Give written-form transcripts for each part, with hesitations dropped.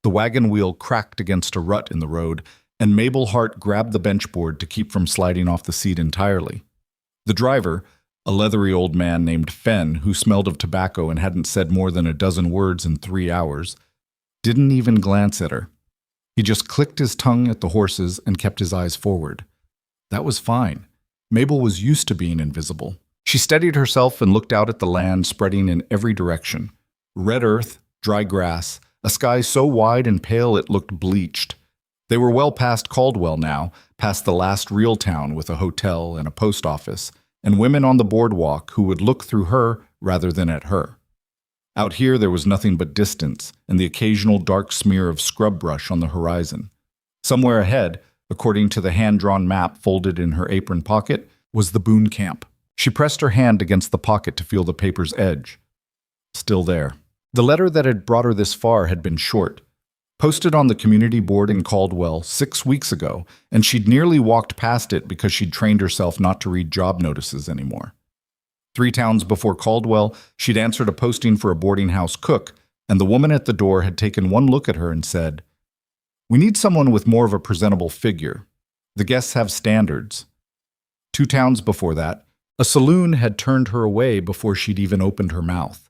The wagon wheel cracked against a rut in the road, and Mabel Hart grabbed the benchboard to keep from sliding off the seat entirely. The driver, a leathery old man named Fenn, who smelled of tobacco and hadn't said more than a dozen words in 3 hours, didn't even glance at her. He just clicked his tongue at the horses and kept his eyes forward. That was fine. Mabel was used to being invisible. She steadied herself and looked out at the land spreading in every direction. Red earth, dry grass, a sky so wide and pale it looked bleached. They were well past Caldwell now, past the last real town with a hotel and a post office, and women on the boardwalk who would look through her rather than at her. Out here there was nothing but distance and the occasional dark smear of scrub brush on the horizon. Somewhere ahead, according to the hand-drawn map folded in her apron pocket, was the Boone camp. She pressed her hand against the pocket to feel the paper's edge. Still there. The letter that had brought her this far had been short, posted on the community board in Caldwell 6 weeks ago, and she'd nearly walked past it because she'd trained herself not to read job notices anymore. 3 towns before Caldwell, she'd answered a posting for a boarding house cook, and the woman at the door had taken one look at her and said, "We need someone with more of a presentable figure. The guests have standards." 2 towns before that, a saloon had turned her away before she'd even opened her mouth.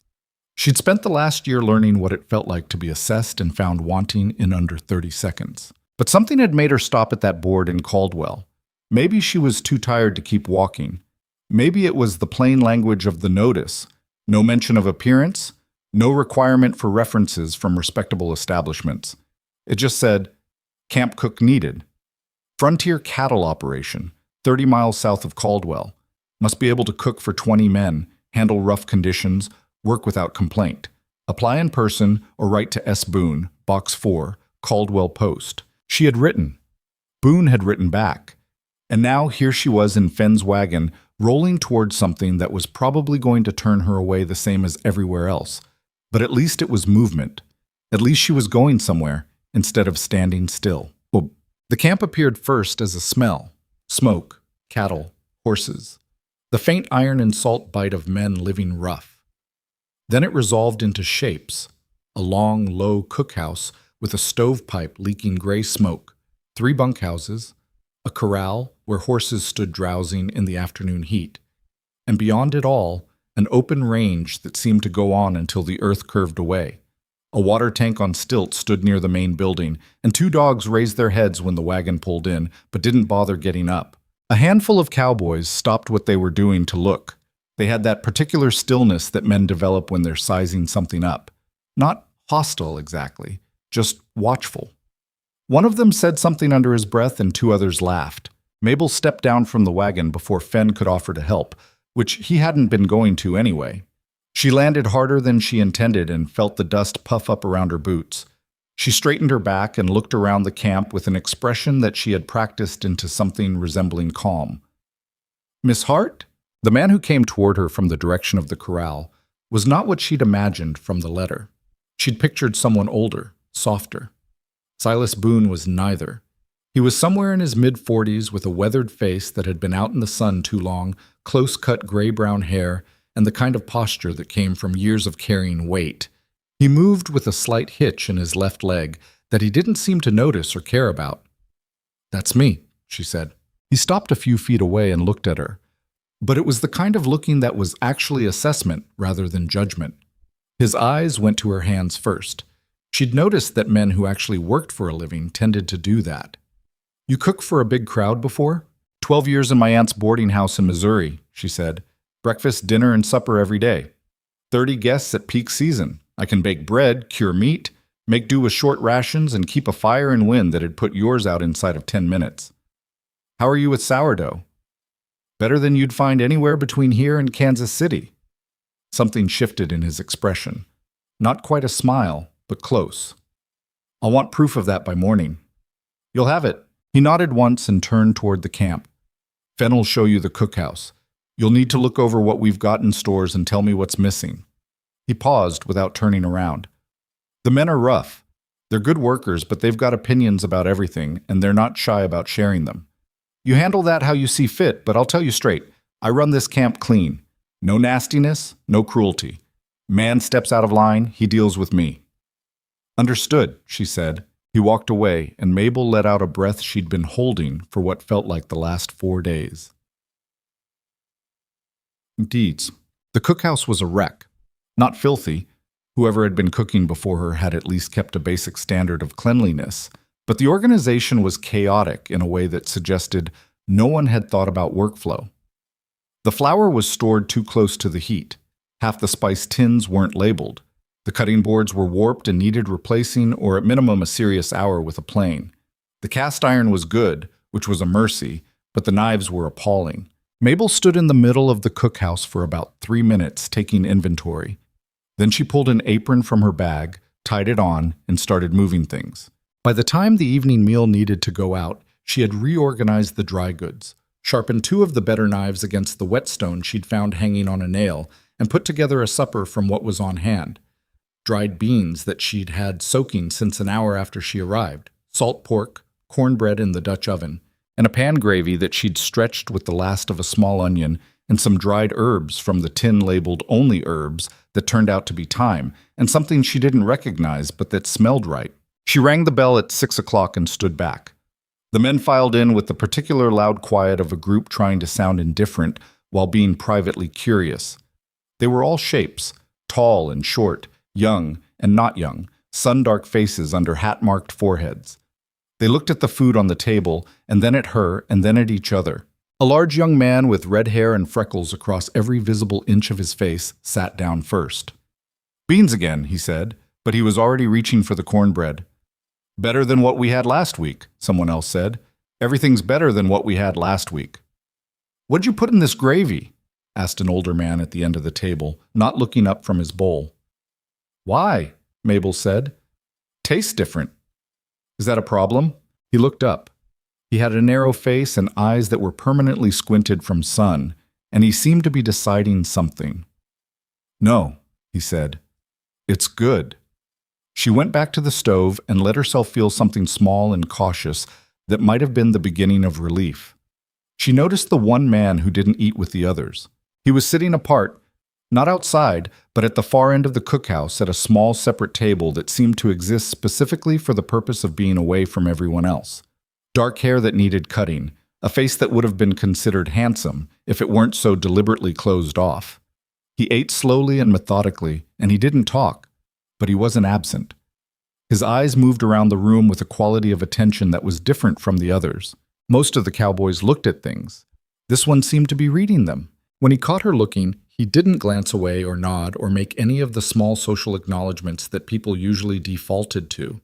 She'd spent the last year learning what it felt like to be assessed and found wanting in under 30 seconds. But something had made her stop at that board in Caldwell. Maybe she was too tired to keep walking. Maybe it was the plain language of the notice. No mention of appearance, no requirement for references from respectable establishments. It just said, "Camp cook needed. Frontier cattle operation, 30 miles south of Caldwell. Must be able to cook for 20 men, handle rough conditions, work without complaint. Apply in person or write to S. Boone, Box 4, Caldwell Post." She had written. Boone had written back. And now here she was in Fenn's wagon, rolling towards something that was probably going to turn her away the same as everywhere else. But at least it was movement. At least she was going somewhere, instead of standing still. Well, the camp appeared first as a smell. Smoke, cattle, horses. The faint iron and salt bite of men living rough. Then it resolved into shapes. A long, low cookhouse with a stovepipe leaking gray smoke, 3 bunkhouses, a corral where horses stood drowsing in the afternoon heat, and beyond it all, an open range that seemed to go on until the earth curved away. A water tank on stilts stood near the main building, and 2 dogs raised their heads when the wagon pulled in, but didn't bother getting up. A handful of cowboys stopped what they were doing to look. They had that particular stillness that men develop when they're sizing something up. Not hostile exactly, just watchful. One of them said something under his breath and 2 others laughed. Mabel stepped down from the wagon before Fenn could offer to help, which he hadn't been going to anyway. She landed harder than she intended and felt the dust puff up around her boots. She straightened her back and looked around the camp with an expression that she had practiced into something resembling calm. "Miss Hart?" The man who came toward her from the direction of the corral was not what she'd imagined from the letter. She'd pictured someone older, softer. Silas Boone was neither. He was somewhere in his mid-40s with a weathered face that had been out in the sun too long, close-cut gray-brown hair, and the kind of posture that came from years of carrying weight. He moved with a slight hitch in his left leg that he didn't seem to notice or care about. "That's me," she said. He stopped a few feet away and looked at her. But it was the kind of looking that was actually assessment rather than judgment. His eyes went to her hands first. She'd noticed that men who actually worked for a living tended to do that. "You cook for a big crowd before?" 12 years in my aunt's boarding house in Missouri," she said. "Breakfast, dinner, and supper every day. 30 guests at peak season. I can bake bread, cure meat, make do with short rations, and keep a fire and wind that'd put yours out inside of 10 minutes. How are you with sourdough?" "Better than you'd find anywhere between here and Kansas City." Something shifted in his expression. Not quite a smile, but close. "I'll want proof of that by morning." "You'll have it." He nodded once and turned toward the camp. "Fenn'll show you the cookhouse. You'll need to look over what we've got in stores and tell me what's missing." He paused without turning around. "The men are rough. They're good workers, but they've got opinions about everything, and they're not shy about sharing them. You handle that how you see fit, but I'll tell you straight, I run this camp clean. No nastiness, no cruelty. Man steps out of line, he deals with me." Understood, she said. He walked away, and Mabel let out a breath she'd been holding for what felt like the last 4 days. Deeds. The cookhouse was a wreck. Not filthy. Whoever had been cooking before her had at least kept a basic standard of cleanliness. But the organization was chaotic in a way that suggested no one had thought about workflow. The flour was stored too close to the heat. Half the spice tins weren't labeled. The cutting boards were warped and needed replacing, or at minimum a serious hour with a plane. The cast iron was good, which was a mercy, but the knives were appalling. Mabel stood in the middle of the cookhouse for about 3 minutes, taking inventory. Then she pulled an apron from her bag, tied it on, and started moving things. By the time the evening meal needed to go out, she had reorganized the dry goods, sharpened 2 of the better knives against the whetstone she'd found hanging on a nail, and put together a supper from what was on hand. Dried beans that she'd had soaking since an hour after she arrived, salt pork, cornbread in the Dutch oven, and a pan gravy that she'd stretched with the last of a small onion, and some dried herbs from the tin labeled only herbs that turned out to be thyme, and something she didn't recognize but that smelled right. She rang the bell at 6 o'clock and stood back. The men filed in with the particular loud quiet of a group trying to sound indifferent while being privately curious. They were all shapes, tall and short, young and not young, sun-dark faces under hat-marked foreheads. They looked at the food on the table, and then at her, and then at each other. A large young man with red hair and freckles across every visible inch of his face sat down first. "Beans again," he said, but he was already reaching for the cornbread. "Better than what we had last week," someone else said. "Everything's better than what we had last week." "What'd you put in this gravy?" asked an older man at the end of the table, not looking up from his bowl. "Why?" Mabel said. "Tastes different." "Is that a problem?" He looked up. He had a narrow face and eyes that were permanently squinted from sun, and he seemed to be deciding something. "No," he said. "It's good." She went back to the stove and let herself feel something small and cautious that might have been the beginning of relief. She noticed the one man who didn't eat with the others. He was sitting apart, not outside, but at the far end of the cookhouse at a small separate table that seemed to exist specifically for the purpose of being away from everyone else. Dark hair that needed cutting, a face that would have been considered handsome if it weren't so deliberately closed off. He ate slowly and methodically, and he didn't talk, but he wasn't absent. His eyes moved around the room with a quality of attention that was different from the others. Most of the cowboys looked at things. This one seemed to be reading them. When he caught her looking, he didn't glance away or nod or make any of the small social acknowledgments that people usually defaulted to.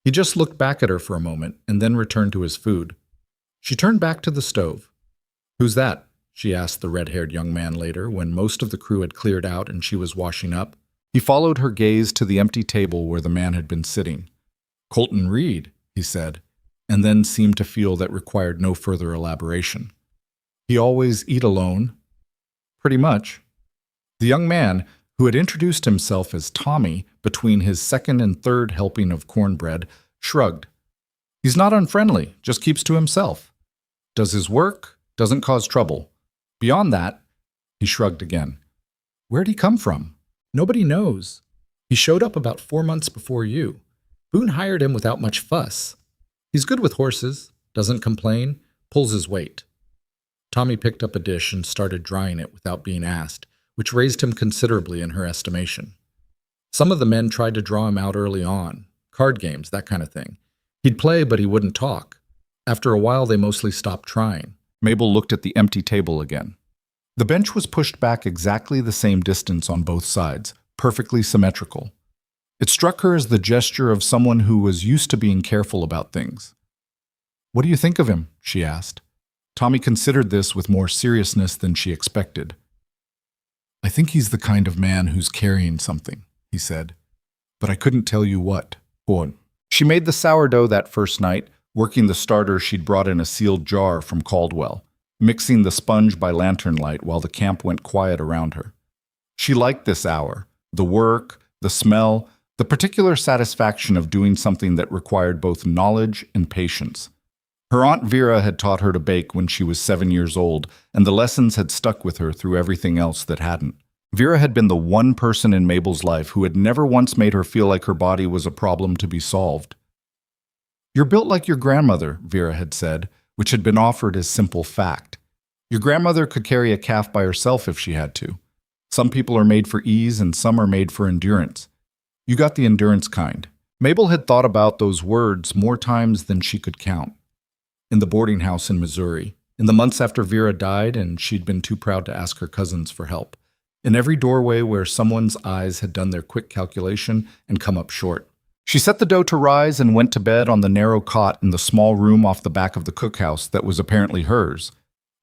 He just looked back at her for a moment and then returned to his food. She turned back to the stove. "Who's that?" she asked the red-haired young man later when most of the crew had cleared out and she was washing up. He followed her gaze to the empty table where the man had been sitting. "Colton Reed," he said, and then seemed to feel that required no further elaboration. "He always eat alone?" "Pretty much." The young man, who had introduced himself as Tommy between his second and third helping of cornbread, shrugged. "He's not unfriendly, just keeps to himself. Does his work, doesn't cause trouble. Beyond that," he shrugged again. "Where'd he come from?" "Nobody knows. He showed up about 4 months before you. Boone hired him without much fuss. He's good with horses, doesn't complain, pulls his weight." Tommy picked up a dish and started drying it without being asked, which raised him considerably in her estimation. Some of the men tried to draw him out early on, card games, that kind of thing. He'd play, but he wouldn't talk. After a while, they mostly stopped trying. Mabel looked at the empty table again. The bench was pushed back exactly the same distance on both sides, perfectly symmetrical. It struck her as the gesture of someone who was used to being careful about things. "What do you think of him?" she asked. Tommy considered this with more seriousness than she expected. "I think he's the kind of man who's carrying something," he said. "But I couldn't tell you what." She made the sourdough that first night, working the starter she'd brought in a sealed jar from Caldwell, mixing the sponge by lantern light while the camp went quiet around her. She liked this hour, the work, the smell, the particular satisfaction of doing something that required both knowledge and patience. Her Aunt Vera had taught her to bake when she was 7 years old, and the lessons had stuck with her through everything else that hadn't. Vera had been the one person in Mabel's life who had never once made her feel like her body was a problem to be solved. "You're built like your grandmother," Vera had said, which had been offered as simple fact. Your grandmother could carry a calf by herself if she had to. Some people are made for ease and some are made for endurance. You got the endurance kind. Mabel had thought about those words more times than she could count. In the boarding house in Missouri, in the months after Vera died and she'd been too proud to ask her cousins for help, in every doorway where someone's eyes had done their quick calculation and come up short. She set the dough to rise and went to bed on the narrow cot in the small room off the back of the cookhouse that was apparently hers.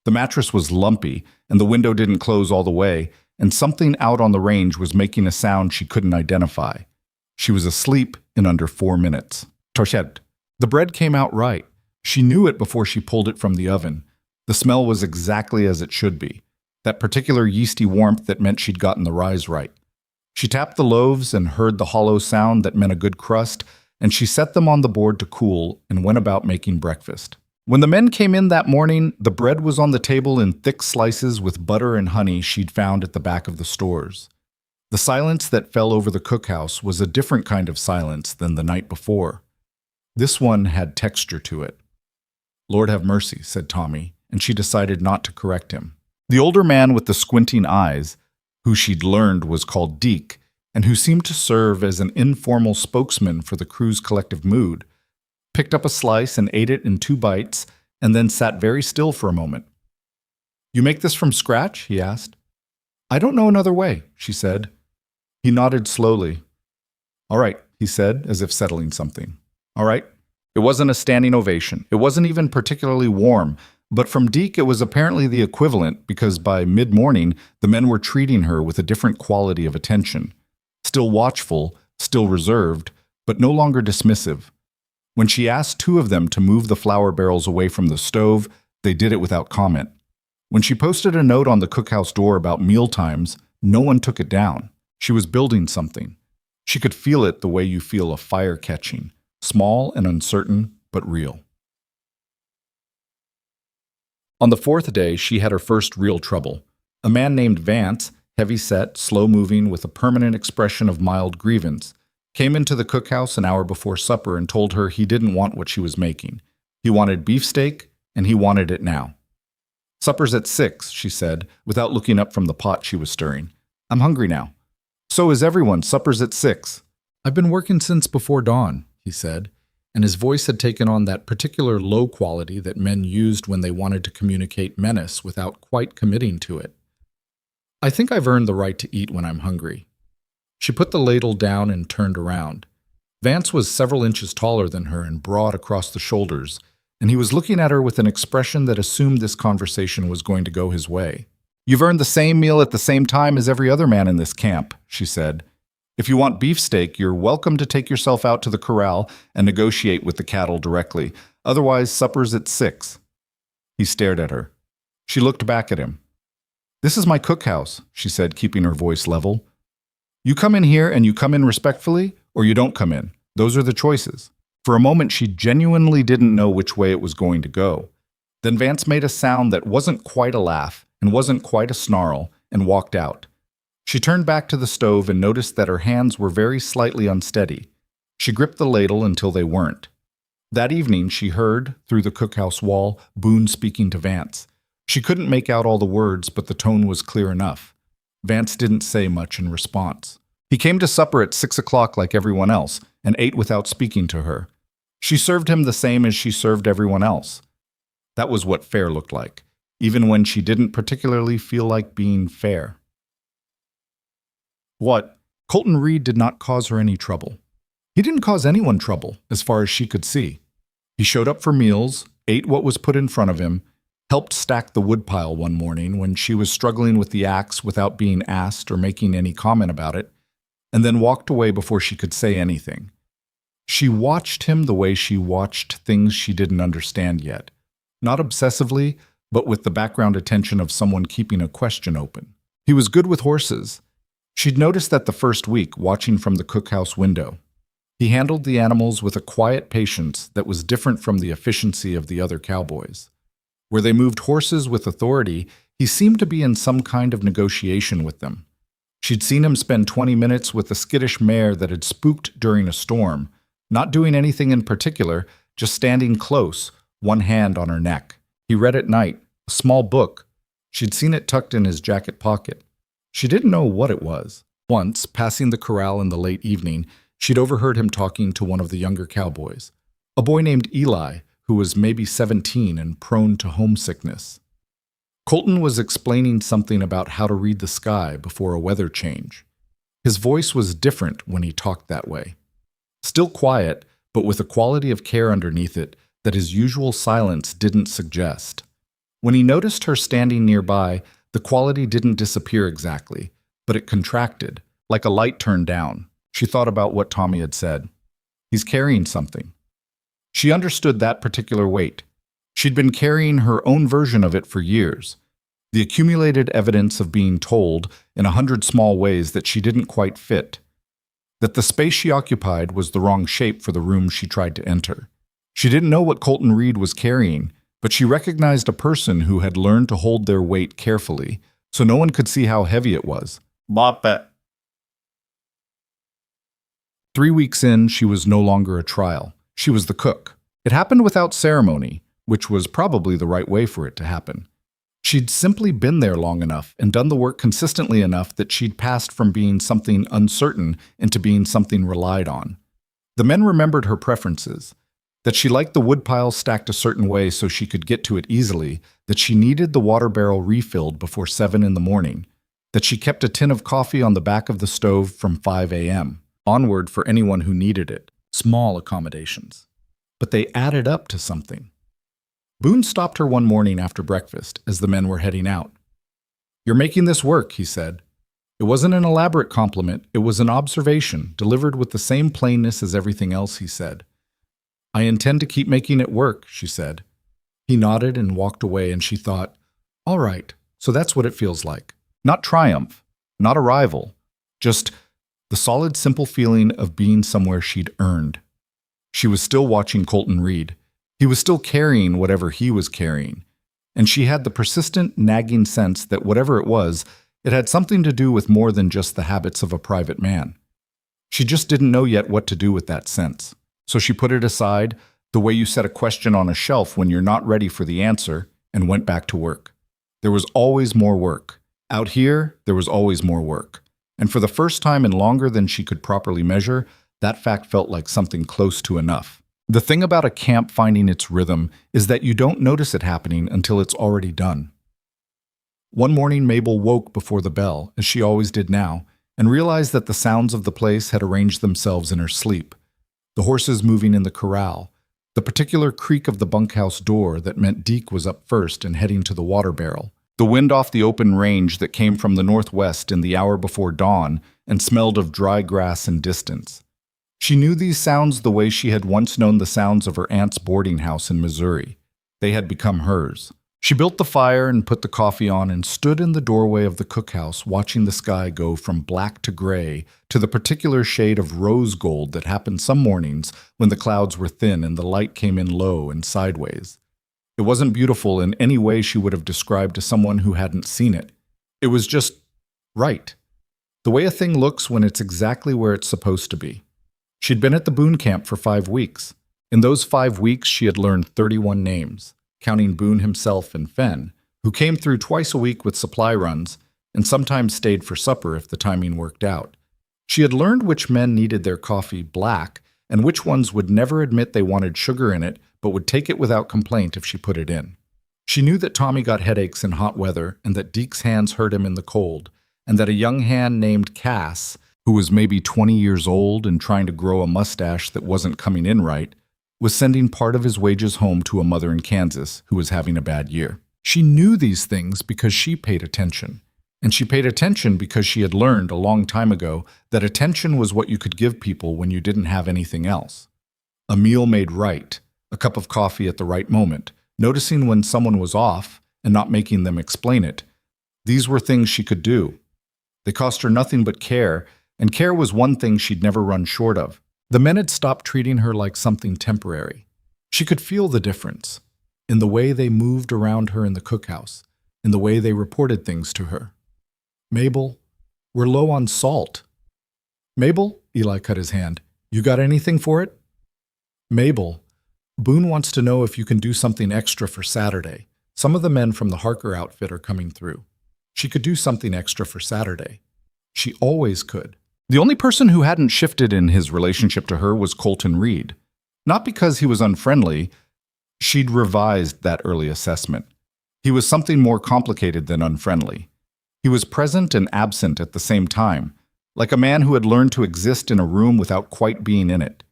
The mattress was lumpy, and the window didn't close all the way, and something out on the range was making a sound she couldn't identify. She was asleep in under 4 minutes. Torched. The bread came out right. She knew it before she pulled it from the oven. The smell was exactly as it should be. That particular yeasty warmth that meant she'd gotten the rise right. She tapped the loaves and heard the hollow sound that meant a good crust, and she set them on the board to cool and went about making breakfast. When the men came in that morning, the bread was on the table in thick slices with butter and honey she'd found at the back of the stores. The silence that fell over the cookhouse was a different kind of silence than the night before. This one had texture to it. "Lord have mercy," said Tommy, and she decided not to correct him. The older man with the squinting eyes, who she'd learned was called Deke, and who seemed to serve as an informal spokesman for the crew's collective mood, picked up a slice and ate it in 2 bites, and then sat very still for a moment. "You make this from scratch?" he asked. "I don't know another way," she said. He nodded slowly. "All right," he said, as if settling something. "All right." It wasn't a standing ovation. It wasn't even particularly warm, but from Deke it was apparently the equivalent because by mid-morning the men were treating her with a different quality of attention. Still watchful, still reserved, but no longer dismissive. When she asked 2 of them to move the flour barrels away from the stove, they did it without comment. When she posted a note on the cookhouse door about meal times, no one took it down. She was building something. She could feel it the way you feel a fire catching, small and uncertain, but real. On the 4th day, she had her first real trouble. A man named Vance, heavy-set, slow-moving, with a permanent expression of mild grievance, came into the cookhouse an hour before supper and told her he didn't want what she was making. He wanted beefsteak, and he wanted it now. "Supper's at 6, she said, without looking up from the pot she was stirring. "I'm hungry now." "So is everyone. Supper's at 6. "I've been working since before dawn," he said, and his voice had taken on that particular low quality that men used when they wanted to communicate menace without quite committing to it. "I think I've earned the right to eat when I'm hungry." She put the ladle down and turned around. Vance was several inches taller than her and broad across the shoulders, and he was looking at her with an expression that assumed this conversation was going to go his way. "You've earned the same meal at the same time as every other man in this camp," she said. "If you want beefsteak, you're welcome to take yourself out to the corral and negotiate with the cattle directly. Otherwise, supper's at 6. He stared at her. She looked back at him. "This is my cookhouse," she said, keeping her voice level. "You come in here and you come in respectfully, or you don't come in. Those are the choices." For a moment, she genuinely didn't know which way it was going to go. Then Vance made a sound that wasn't quite a laugh and wasn't quite a snarl and walked out. She turned back to the stove and noticed that her hands were very slightly unsteady. She gripped the ladle until they weren't. That evening, she heard, through the cookhouse wall, Boone speaking to Vance. She couldn't make out all the words, but the tone was clear enough. Vance didn't say much in response. He came to supper at 6 o'clock like everyone else, and ate without speaking to her. She served him the same as she served everyone else. That was what fair looked like, even when she didn't particularly feel like being fair. What? Colton Reed did not cause her any trouble. He didn't cause anyone trouble, as far as she could see. He showed up for meals, ate what was put in front of him, helped stack the woodpile one morning when she was struggling with the axe without being asked or making any comment about it, and then walked away before she could say anything. She watched him the way she watched things she didn't understand yet, not obsessively, but with the background attention of someone keeping a question open. He was good with horses. She'd noticed that the first week, watching from the cookhouse window. He handled the animals with a quiet patience that was different from the efficiency of the other cowboys. Where they moved horses with authority, he seemed to be in some kind of negotiation with them. She'd seen him spend 20 minutes with a skittish mare that had spooked during a storm, not doing anything in particular, just standing close, one hand on her neck. He read at night, a small book. She'd seen it tucked in his jacket pocket. She didn't know what it was. Once, passing the corral in the late evening, she'd overheard him talking to one of the younger cowboys, a boy named Eli, who was maybe 17 and prone to homesickness. Colton was explaining something about how to read the sky before a weather change. His voice was different when he talked that way. Still quiet, but with a quality of care underneath it that his usual silence didn't suggest. When he noticed her standing nearby, the quality didn't disappear exactly, but it contracted, like a light turned down. She thought about what Tommy had said. He's carrying something. She understood that particular weight. She'd been carrying her own version of it for years. The accumulated evidence of being told, in 100 small ways, that she didn't quite fit. That the space she occupied was the wrong shape for the room she tried to enter. She didn't know what Colton Reed was carrying, but she recognized a person who had learned to hold their weight carefully, so no one could see how heavy it was. Bop it. 3 weeks in, she was no longer a trial. She was the cook. It happened without ceremony, which was probably the right way for it to happen. She'd simply been there long enough and done the work consistently enough that she'd passed from being something uncertain into being something relied on. The men remembered her preferences, that she liked the woodpile stacked a certain way so she could get to it easily, that she needed the water barrel refilled before 7 in the morning, that she kept a tin of coffee on the back of the stove from 5 a.m., onward for anyone who needed it. Small accommodations. But they added up to something. Boone stopped her one morning after breakfast as the men were heading out. "You're making this work," he said. It wasn't an elaborate compliment, it was an observation, delivered with the same plainness as everything else he said. "I intend to keep making it work," she said. He nodded and walked away, and she thought, all right, so that's what it feels like. Not triumph, not arrival, just the solid, simple feeling of being somewhere she'd earned. She was still watching Colton Reed. He was still carrying whatever he was carrying, and she had the persistent, nagging sense that whatever it was, it had something to do with more than just the habits of a private man. She just didn't know yet what to do with that sense. So she put it aside, the way you set a question on a shelf when you're not ready for the answer, and went back to work. There was always more work. Out here, there was always more work. And for the first time in longer than she could properly measure, that fact felt like something close to enough. The thing about a camp finding its rhythm is that you don't notice it happening until it's already done. One morning, Mabel woke before the bell, as she always did now, and realized that the sounds of the place had arranged themselves in her sleep. The horses moving in the corral, the particular creak of the bunkhouse door that meant Deke was up first and heading to the water barrel, the wind off the open range that came from the northwest in the hour before dawn and smelled of dry grass and distance. She knew these sounds the way she had once known the sounds of her aunt's boarding house in Missouri. They had become hers. She built the fire and put the coffee on and stood in the doorway of the cookhouse watching the sky go from black to gray to the particular shade of rose gold that happened some mornings when the clouds were thin and the light came in low and sideways. It wasn't beautiful in any way she would have described to someone who hadn't seen it. It was just right. The way a thing looks when it's exactly where it's supposed to be. She'd been at the Boone camp for 5 weeks. In those 5 weeks, she had learned 31 names, counting Boone himself and Fenn, who came through twice a week with supply runs and sometimes stayed for supper if the timing worked out. She had learned which men needed their coffee black and which ones would never admit they wanted sugar in it but would take it without complaint if she put it in. She knew that Tommy got headaches in hot weather and that Deke's hands hurt him in the cold, and that a young hand named Cass, who was maybe 20 years old and trying to grow a mustache that wasn't coming in right, was sending part of his wages home to a mother in Kansas who was having a bad year. She knew these things because she paid attention. And she paid attention because she had learned a long time ago that attention was what you could give people when you didn't have anything else. A meal made right, a cup of coffee at the right moment, noticing when someone was off and not making them explain it. These were things she could do. They cost her nothing but care, and care was one thing she'd never run short of. The men had stopped treating her like something temporary. She could feel the difference in the way they moved around her in the cookhouse, in the way they reported things to her. Mabel, We're low on salt. Mabel, Eli cut his hand. You got anything for it? Mabel, Boone wants to know if you can do something extra for Saturday. Some of the men from the Harker outfit are coming through. She could do something extra for Saturday. She always could. The only person who hadn't shifted in his relationship to her was Colton Reed. Not because he was unfriendly. She'd revised that early assessment. He was something more complicated than unfriendly. He was present and absent at the same time, like a man who had learned to exist in a room without quite being in it.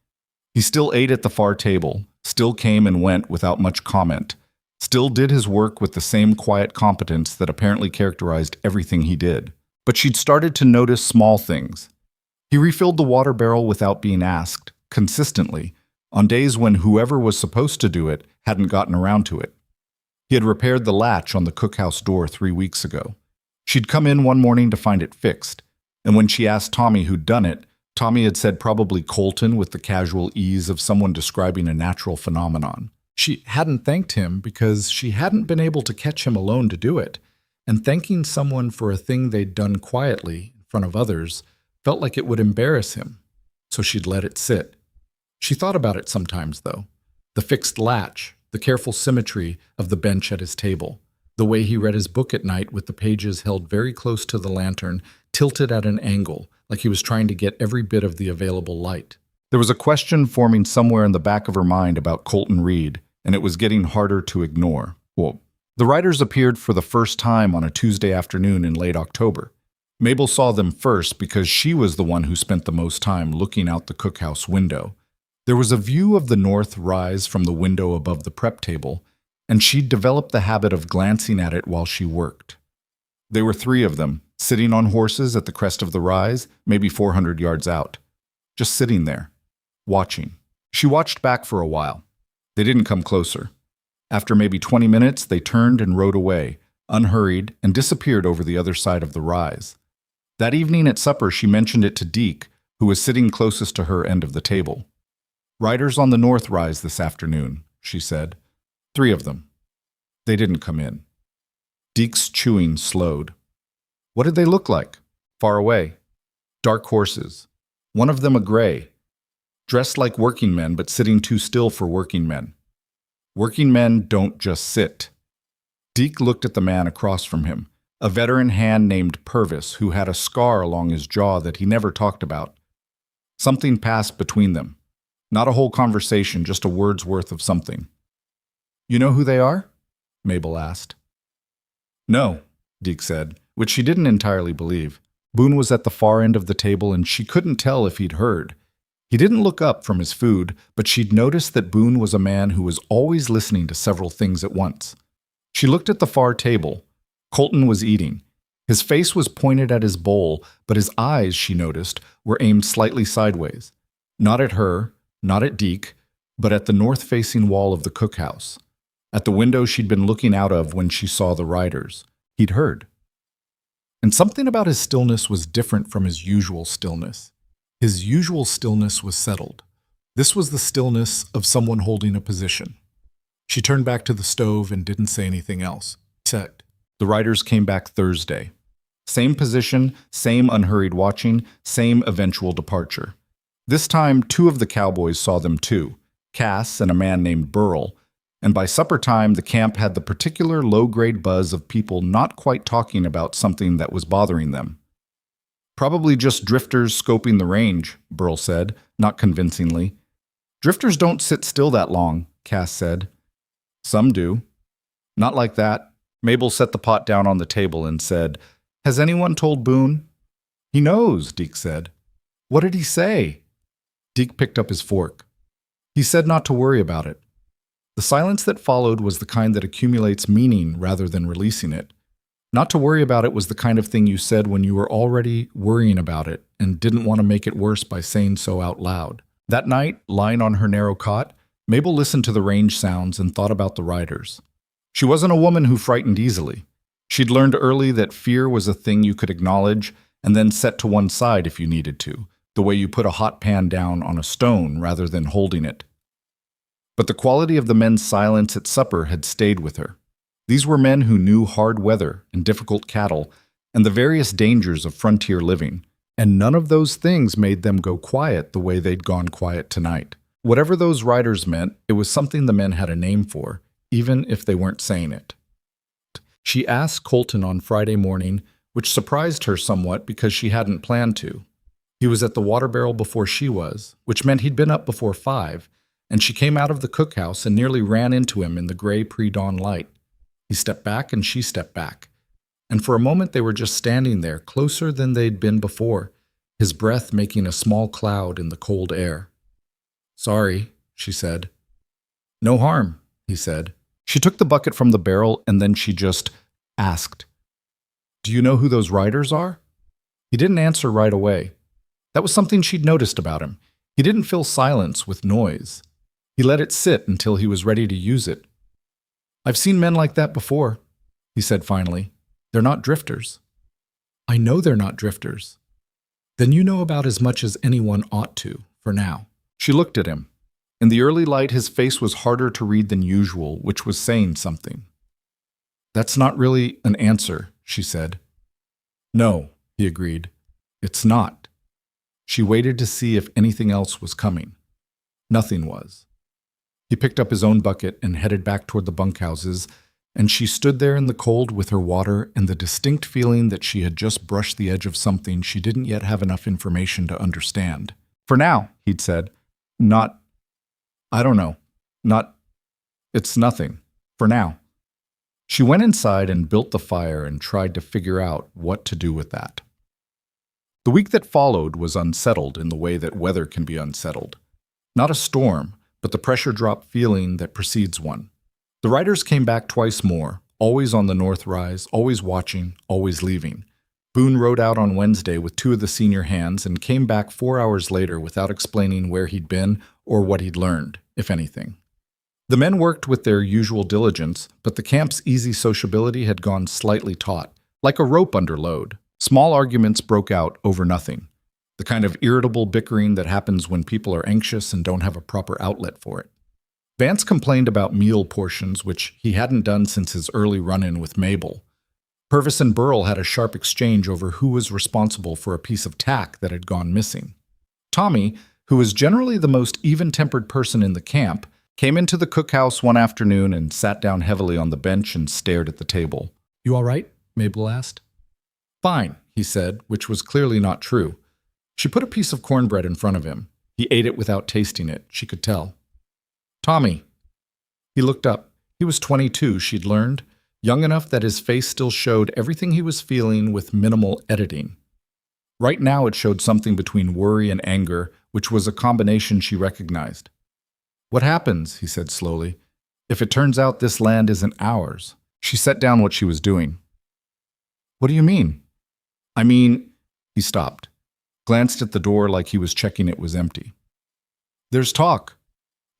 He still ate at the far table, still came and went without much comment, still did his work with the same quiet competence that apparently characterized everything he did. But she'd started to notice small things. He refilled the water barrel without being asked, consistently, on days when whoever was supposed to do it hadn't gotten around to it. He had repaired the latch on the cookhouse door 3 weeks ago. She'd come in one morning to find it fixed, and when she asked Tommy who'd done it, Tommy had said probably Colton with the casual ease of someone describing a natural phenomenon. She hadn't thanked him because she hadn't been able to catch him alone to do it, and thanking someone for a thing they'd done quietly in front of others felt like it would embarrass him, so she'd let it sit. She thought about it sometimes, though. The fixed latch, the careful symmetry of the bench at his table, the way he read his book at night with the pages held very close to the lantern, tilted at an angle, like he was trying to get every bit of the available light. There was a question forming somewhere in the back of her mind about Colton Reed, and it was getting harder to ignore. Well, the writers appeared for the first time on a Tuesday afternoon in late October. Mabel saw them first because she was the one who spent the most time looking out the cookhouse window. There was a view of the north rise from the window above the prep table, and she'd developed the habit of glancing at it while she worked. There were 3 of them, sitting on horses at the crest of the rise, maybe 400 yards out. Just sitting there, watching. She watched back for a while. They didn't come closer. After maybe 20 minutes, they turned and rode away, unhurried, and disappeared over the other side of the rise. That evening at supper, she mentioned it to Deke, who was sitting closest to her end of the table. "Riders on the north rise this afternoon," she said. 3 of them. They didn't come in. Deke's chewing slowed. What did they look like? Far away. Dark horses. One of them a gray. Dressed like working men, but sitting too still for working men. Working men don't just sit. Deke looked at the man across from him, a veteran hand named Purvis who had a scar along his jaw that he never talked about. Something passed between them. Not a whole conversation, just a word's worth of something. "You know who they are?" Mabel asked. "No," Deke said, which she didn't entirely believe. Boone was at the far end of the table and she couldn't tell if he'd heard. He didn't look up from his food, but she'd noticed that Boone was a man who was always listening to several things at once. She looked at the far table. Colton was eating. His face was pointed at his bowl, but his eyes, she noticed, were aimed slightly sideways. Not at her, not at Deke, but at the north-facing wall of the cookhouse. At the window she'd been looking out of when she saw the riders. He'd heard. And something about his stillness was different from his usual stillness. His usual stillness was settled. This was the stillness of someone holding a position. She turned back to the stove and didn't say anything else. Except the riders came back Thursday. Same position, same unhurried watching, same eventual departure. This time, 2 of the cowboys saw them too, Cass and a man named Burl, and by supper time the camp had the particular low-grade buzz of people not quite talking about something that was bothering them. "Probably just drifters scoping the range," Burl said, not convincingly. "Drifters don't sit still that long," Cass said. "Some do." "Not like that." Mabel set the pot down on the table and said, "Has anyone told Boone?" "He knows," Deke said. "What did he say?" Deke picked up his fork. "He said not to worry about it." The silence that followed was the kind that accumulates meaning rather than releasing it. Not to worry about it was the kind of thing you said when you were already worrying about it and didn't want to make it worse by saying so out loud. That night, lying on her narrow cot, Mabel listened to the range sounds and thought about the riders. She wasn't a woman who frightened easily. She'd learned early that fear was a thing you could acknowledge and then set to one side if you needed to, the way you put a hot pan down on a stone rather than holding it. But the quality of the men's silence at supper had stayed with her. These were men who knew hard weather and difficult cattle, and the various dangers of frontier living. And none of those things made them go quiet the way they'd gone quiet tonight. Whatever those riders meant, it was something the men had a name for, even if they weren't saying it. She asked Colton on Friday morning, which surprised her somewhat because she hadn't planned to. He was at the water barrel before she was, which meant he'd been up before 5, and she came out of the cookhouse and nearly ran into him in the gray pre-dawn light. He stepped back and she stepped back. And for a moment they were just standing there, closer than they'd been before, his breath making a small cloud in the cold air. "Sorry," she said. "No harm," he said. She took the bucket from the barrel and then she just asked, "Do you know who those riders are?" He didn't answer right away. That was something she'd noticed about him. He didn't fill silence with noise. He let it sit until he was ready to use it. "I've seen men like that before," he said finally. "They're not drifters." "I know they're not drifters." "Then you know about as much as anyone ought to, for now." She looked at him. In the early light, his face was harder to read than usual, which was saying something. "That's not really an answer," she said. "No," he agreed. "It's not." She waited to see if anything else was coming. Nothing was. He picked up his own bucket and headed back toward the bunkhouses, and she stood there in the cold with her water and the distinct feeling that she had just brushed the edge of something she didn't yet have enough information to understand. "For now," he'd said. I don't know. It's nothing. For now." She went inside and built the fire and tried to figure out what to do with that. The week that followed was unsettled in the way that weather can be unsettled. Not a storm, but the pressure drop feeling that precedes one. The riders came back twice more, always on the north rise, always watching, always leaving. Boone rode out on Wednesday with 2 of the senior hands and came back 4 hours later without explaining where he'd been or what he'd learned, if anything. The men worked with their usual diligence, but the camp's easy sociability had gone slightly taut, like a rope under load. Small arguments broke out over nothing, the kind of irritable bickering that happens when people are anxious and don't have a proper outlet for it. Vance complained about meal portions, which he hadn't done since his early run-in with Mabel. Purvis and Burl had a sharp exchange over who was responsible for a piece of tack that had gone missing. Tommy, who was generally the most even-tempered person in the camp, came into the cookhouse one afternoon and sat down heavily on the bench and stared at the table. "You all right?" Mabel asked. "Fine," he said, which was clearly not true. She put a piece of cornbread in front of him. He ate it without tasting it, she could tell. "Tommy." He looked up. He was 22, she'd learned, young enough that his face still showed everything he was feeling with minimal editing. Right now it showed something between worry and anger, which was a combination she recognized. "What happens," he said slowly, "if it turns out this land isn't ours?" She set down what she was doing. "What do you mean?" He stopped, glanced at the door like he was checking it was empty. "There's talk.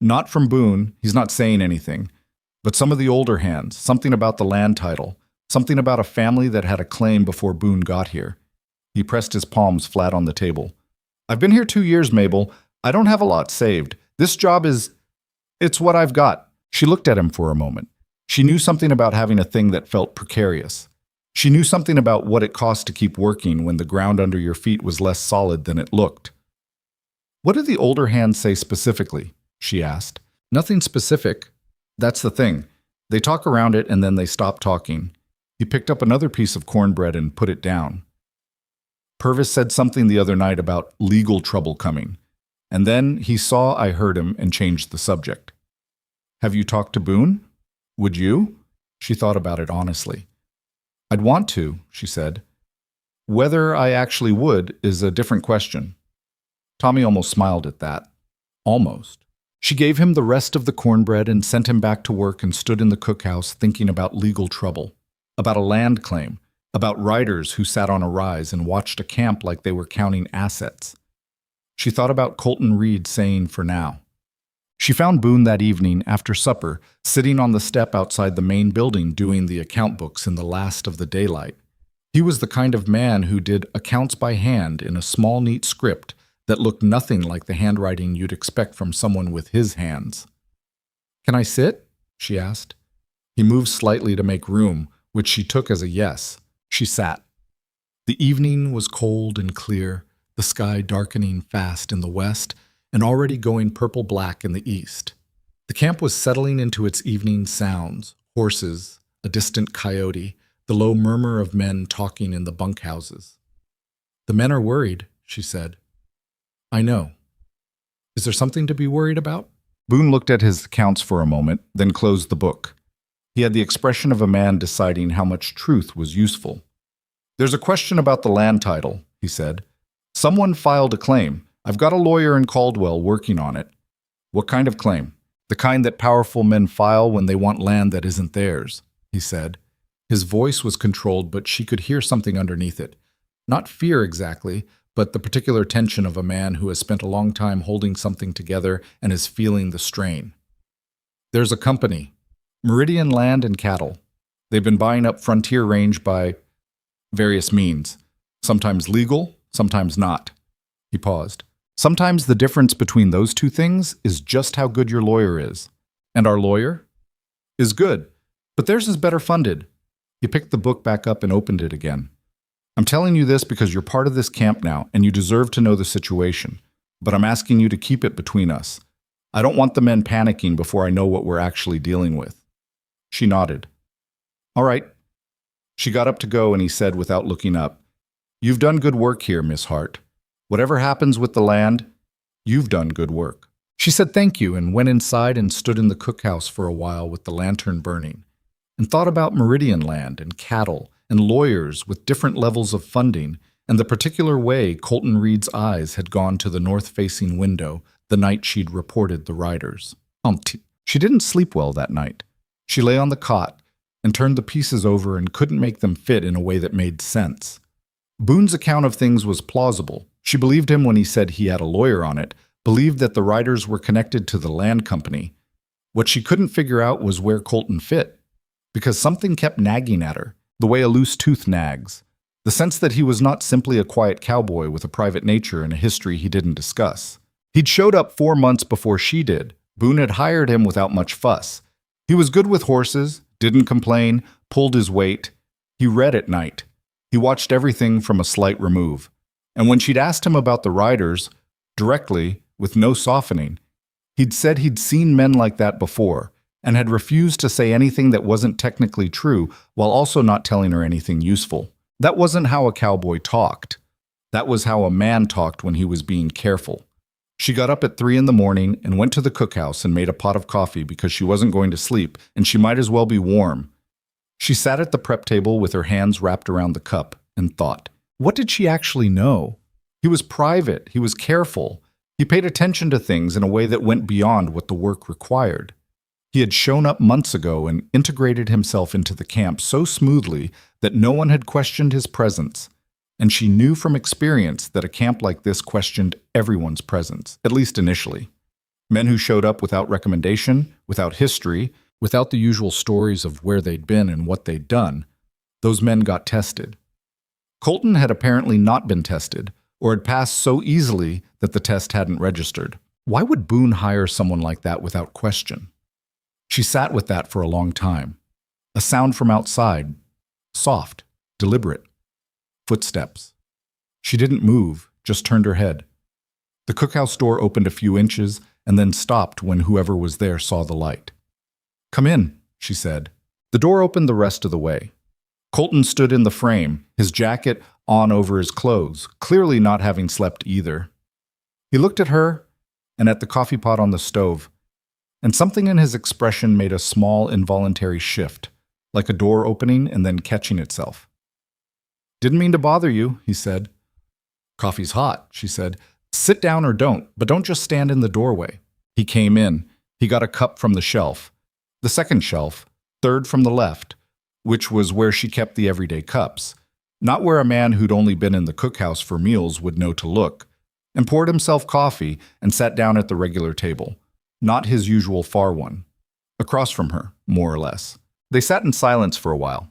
Not from Boone, he's not saying anything, but some of the older hands, something about the land title, something about a family that had a claim before Boone got here." He pressed his palms flat on the table. "I've been here 2 years, Mabel. I don't have a lot saved. This job it's what I've got." She looked at him for a moment. She knew something about having a thing that felt precarious. She knew something about what it cost to keep working when the ground under your feet was less solid than it looked. "What did the older hands say specifically?" she asked. "Nothing specific. That's the thing. They talk around it and then they stop talking." He picked up another piece of cornbread and put it down. "Purvis said something the other night about legal trouble coming, and then he saw I heard him and changed the subject." "Have you talked to Boone? Would you?" She thought about it honestly. "I'd want to," she said. "Whether I actually would is a different question." Tommy almost smiled at that. Almost. She gave him the rest of the cornbread and sent him back to work and stood in the cookhouse thinking about legal trouble, about a land claim, about riders who sat on a rise and watched a camp like they were counting assets. She thought about Colton Reed saying "for now." She found Boone that evening after supper, sitting on the step outside the main building doing the account books in the last of the daylight. He was the kind of man who did accounts by hand in a small, neat script that looked nothing like the handwriting you'd expect from someone with his hands. "Can I sit?" she asked. He moved slightly to make room, which she took as a yes. She sat. The evening was cold and clear, the sky darkening fast in the west and already going purple-black in the east. The camp was settling into its evening sounds, horses, a distant coyote, the low murmur of men talking in the bunkhouses. "The men are worried," she said. "I know. Is there something to be worried about?" Boone looked at his accounts for a moment, then closed the book. He had the expression of a man deciding how much truth was useful. "There's a question about the land title," he said. "Someone filed a claim. I've got a lawyer in Caldwell working on it." "What kind of claim?" "The kind that powerful men file when they want land that isn't theirs," he said. His voice was controlled, but she could hear something underneath it. Not fear exactly, but the particular tension of a man who has spent a long time holding something together and is feeling the strain. "There's a company, Meridian Land and Cattle. They've been buying up Frontier Range by various means, sometimes legal, sometimes not." He paused. "Sometimes the difference between those two things is just how good your lawyer is. And our lawyer is good, but theirs is better funded." He picked the book back up and opened it again. "I'm telling you this because you're part of this camp now, and you deserve to know the situation. But I'm asking you to keep it between us. I don't want the men panicking before I know what we're actually dealing with." She nodded. "All right." She got up to go, and he said without looking up, "You've done good work here, Miss Hart. Whatever happens with the land, you've done good work." She said thank you and went inside and stood in the cookhouse for a while with the lantern burning, and thought about Meridian Land and cattle and lawyers with different levels of funding and the particular way Colton Reed's eyes had gone to the north-facing window the night she'd reported the riders. She didn't sleep well that night. She lay on the cot and turned the pieces over and couldn't make them fit in a way that made sense. Boone's account of things was plausible. She believed him when he said he had a lawyer on it, believed that the riders were connected to the land company. What she couldn't figure out was where Colton fit, because something kept nagging at her, the way a loose tooth nags, the sense that he was not simply a quiet cowboy with a private nature and a history he didn't discuss. He'd showed up 4 months before she did. Boone had hired him without much fuss. He was good with horses, didn't complain, pulled his weight. He read at night. He watched everything from a slight remove. And when she'd asked him about the riders, directly, with no softening, he'd said he'd seen men like that before, and had refused to say anything that wasn't technically true, while also not telling her anything useful. That wasn't how a cowboy talked. That was how a man talked when he was being careful. She got up at 3 in the morning and went to the cookhouse and made a pot of coffee because she wasn't going to sleep, and she might as well be warm. She sat at the prep table with her hands wrapped around the cup and thought, what did she actually know? He was private, he was careful. He paid attention to things in a way that went beyond what the work required. He had shown up months ago and integrated himself into the camp so smoothly that no one had questioned his presence. And she knew from experience that a camp like this questioned everyone's presence, at least initially. Men who showed up without recommendation, without history, without the usual stories of where they'd been and what they'd done, those men got tested. Colton had apparently not been tested, or had passed so easily that the test hadn't registered. Why would Boone hire someone like that without question? She sat with that for a long time. A sound from outside, soft, deliberate. Footsteps. She didn't move, just turned her head. The cookhouse door opened a few inches and then stopped when whoever was there saw the light. "Come in," she said. The door opened the rest of the way. Colton stood in the frame, his jacket on over his clothes, clearly not having slept either. He looked at her and at the coffee pot on the stove, and something in his expression made a small involuntary shift, like a door opening and then catching itself. "Didn't mean to bother you," he said. "Coffee's hot," she said. "Sit down or don't, but don't just stand in the doorway." He came in. He got a cup from the shelf. The second shelf, third from the left, which was where she kept the everyday cups, not where a man who'd only been in the cookhouse for meals would know to look, and poured himself coffee and sat down at the regular table, not his usual far one, across from her, more or less. They sat in silence for a while.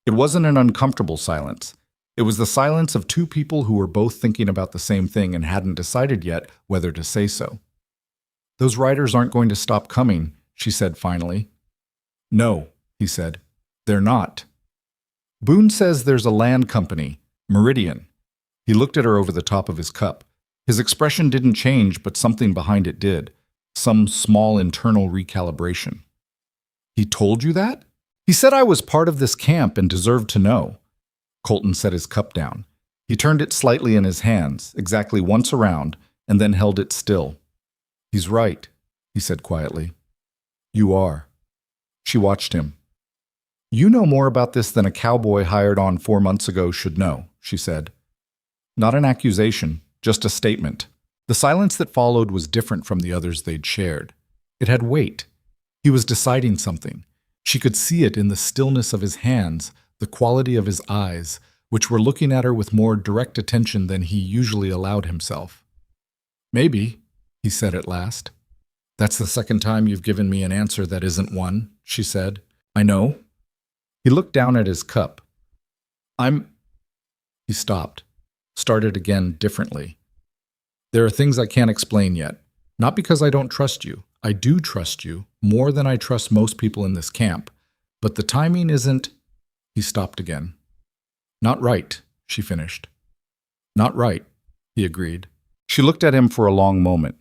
It wasn't an uncomfortable silence. It was the silence of two people who were both thinking about the same thing and hadn't decided yet whether to say so. "Those riders aren't going to stop coming," she said finally. "No," he said. "They're not. Boone says there's a land company. Meridian. He looked at her over the top of his cup. His expression didn't change, but something behind it did. Some small internal recalibration. He told you that? He said I was part of this camp and deserved to know. Colton set his cup down. He turned it slightly in his hands, exactly once around, and then held it still. He's right, he said quietly. You are. She watched him. You know more about this than a cowboy hired on 4 months ago should know, she said. Not an accusation, just a statement. The silence that followed was different from the others they'd shared. It had weight. He was deciding something. She could see it in the stillness of his hands, the quality of his eyes, which were looking at her with more direct attention than he usually allowed himself. Maybe, he said at last. That's the second time you've given me an answer that isn't one, she said. I know. He looked down at his cup. He stopped, started again differently. There are things I can't explain yet. Not because I don't trust you. I do trust you, more than I trust most people in this camp. But the timing isn't... He stopped again. Not right, she finished. Not right, he agreed. She looked at him for a long moment.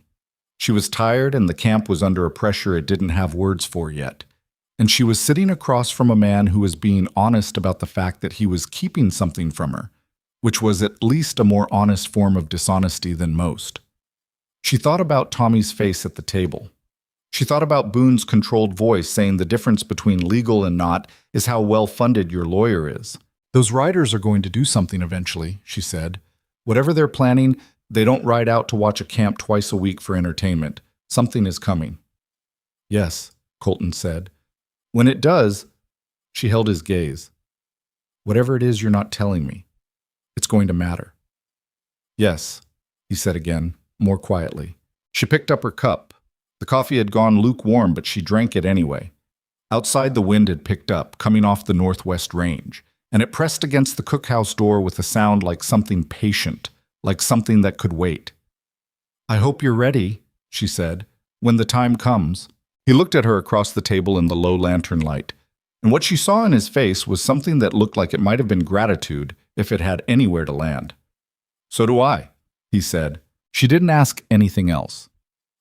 She was tired and the camp was under a pressure it didn't have words for yet. And she was sitting across from a man who was being honest about the fact that he was keeping something from her, which was at least a more honest form of dishonesty than most. She thought about Tommy's face at the table. She thought about Boone's controlled voice saying the difference between legal and not is how well-funded your lawyer is. Those riders are going to do something eventually, she said. Whatever they're planning, they don't ride out to watch a camp twice a week for entertainment. Something is coming. Yes, Colton said. When it does, she held his gaze. Whatever it is you're not telling me, it's going to matter. Yes, he said again, more quietly. She picked up her cup. The coffee had gone lukewarm, but she drank it anyway. Outside, the wind had picked up, coming off the northwest range, and it pressed against the cookhouse door with a sound like something patient, like something that could wait. I hope you're ready, she said, when the time comes. He looked at her across the table in the low lantern light, and what she saw in his face was something that looked like it might have been gratitude if it had anywhere to land. So do I, he said. She didn't ask anything else.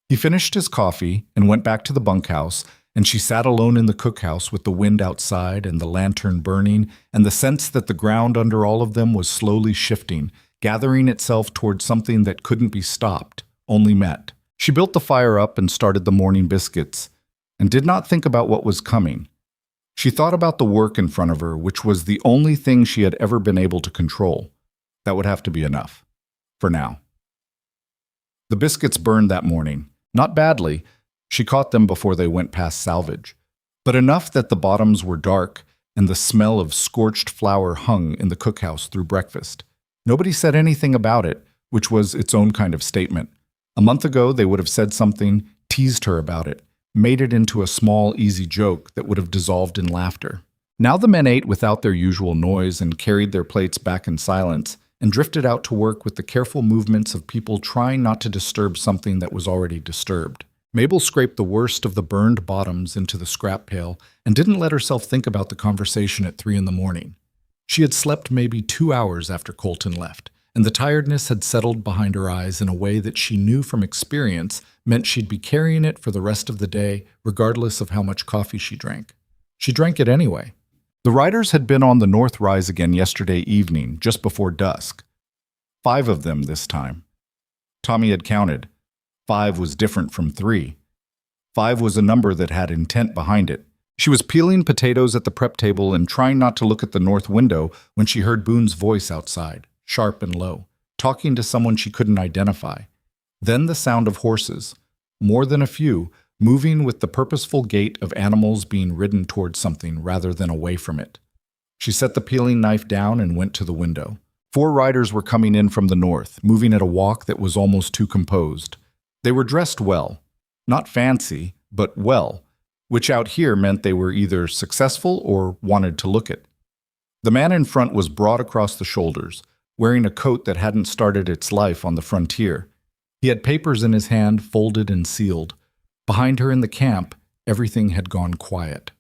He finished his coffee and went back to the bunkhouse, and she sat alone in the cookhouse with the wind outside and the lantern burning and the sense that the ground under all of them was slowly shifting, gathering itself toward something that couldn't be stopped, only met. She built the fire up and started the morning biscuits, and did not think about what was coming. She thought about the work in front of her, which was the only thing she had ever been able to control. That would have to be enough. For now. The biscuits burned that morning. Not badly. She caught them before they went past salvage. But enough that the bottoms were dark and the smell of scorched flour hung in the cookhouse through breakfast. Nobody said anything about it, which was its own kind of statement. A month ago, they would have said something, teased her about it, made it into a small, easy joke that would have dissolved in laughter. Now the men ate without their usual noise and carried their plates back in silence and drifted out to work with the careful movements of people trying not to disturb something that was already disturbed. Mabel scraped the worst of the burned bottoms into the scrap pail and didn't let herself think about the conversation at 3 a.m. She had slept maybe 2 hours after Colton left, and the tiredness had settled behind her eyes in a way that she knew from experience meant she'd be carrying it for the rest of the day, regardless of how much coffee she drank. She drank it anyway. The riders had been on the North Rise again yesterday evening, just before dusk. 5 of them this time. Tommy had counted. 5 was different from 3. 5 was a number that had intent behind it. She was peeling potatoes at the prep table and trying not to look at the north window when she heard Boone's voice outside, sharp and low, talking to someone she couldn't identify. Then the sound of horses, more than a few, moving with the purposeful gait of animals being ridden towards something rather than away from it. She set the peeling knife down and went to the window. 4 riders were coming in from the north, moving at a walk that was almost too composed. They were dressed well, not fancy, but well, which out here meant they were either successful or wanted to look it. The man in front was broad across the shoulders, wearing a coat that hadn't started its life on the frontier. He had papers in his hand, folded and sealed. Behind her in the camp, everything had gone quiet.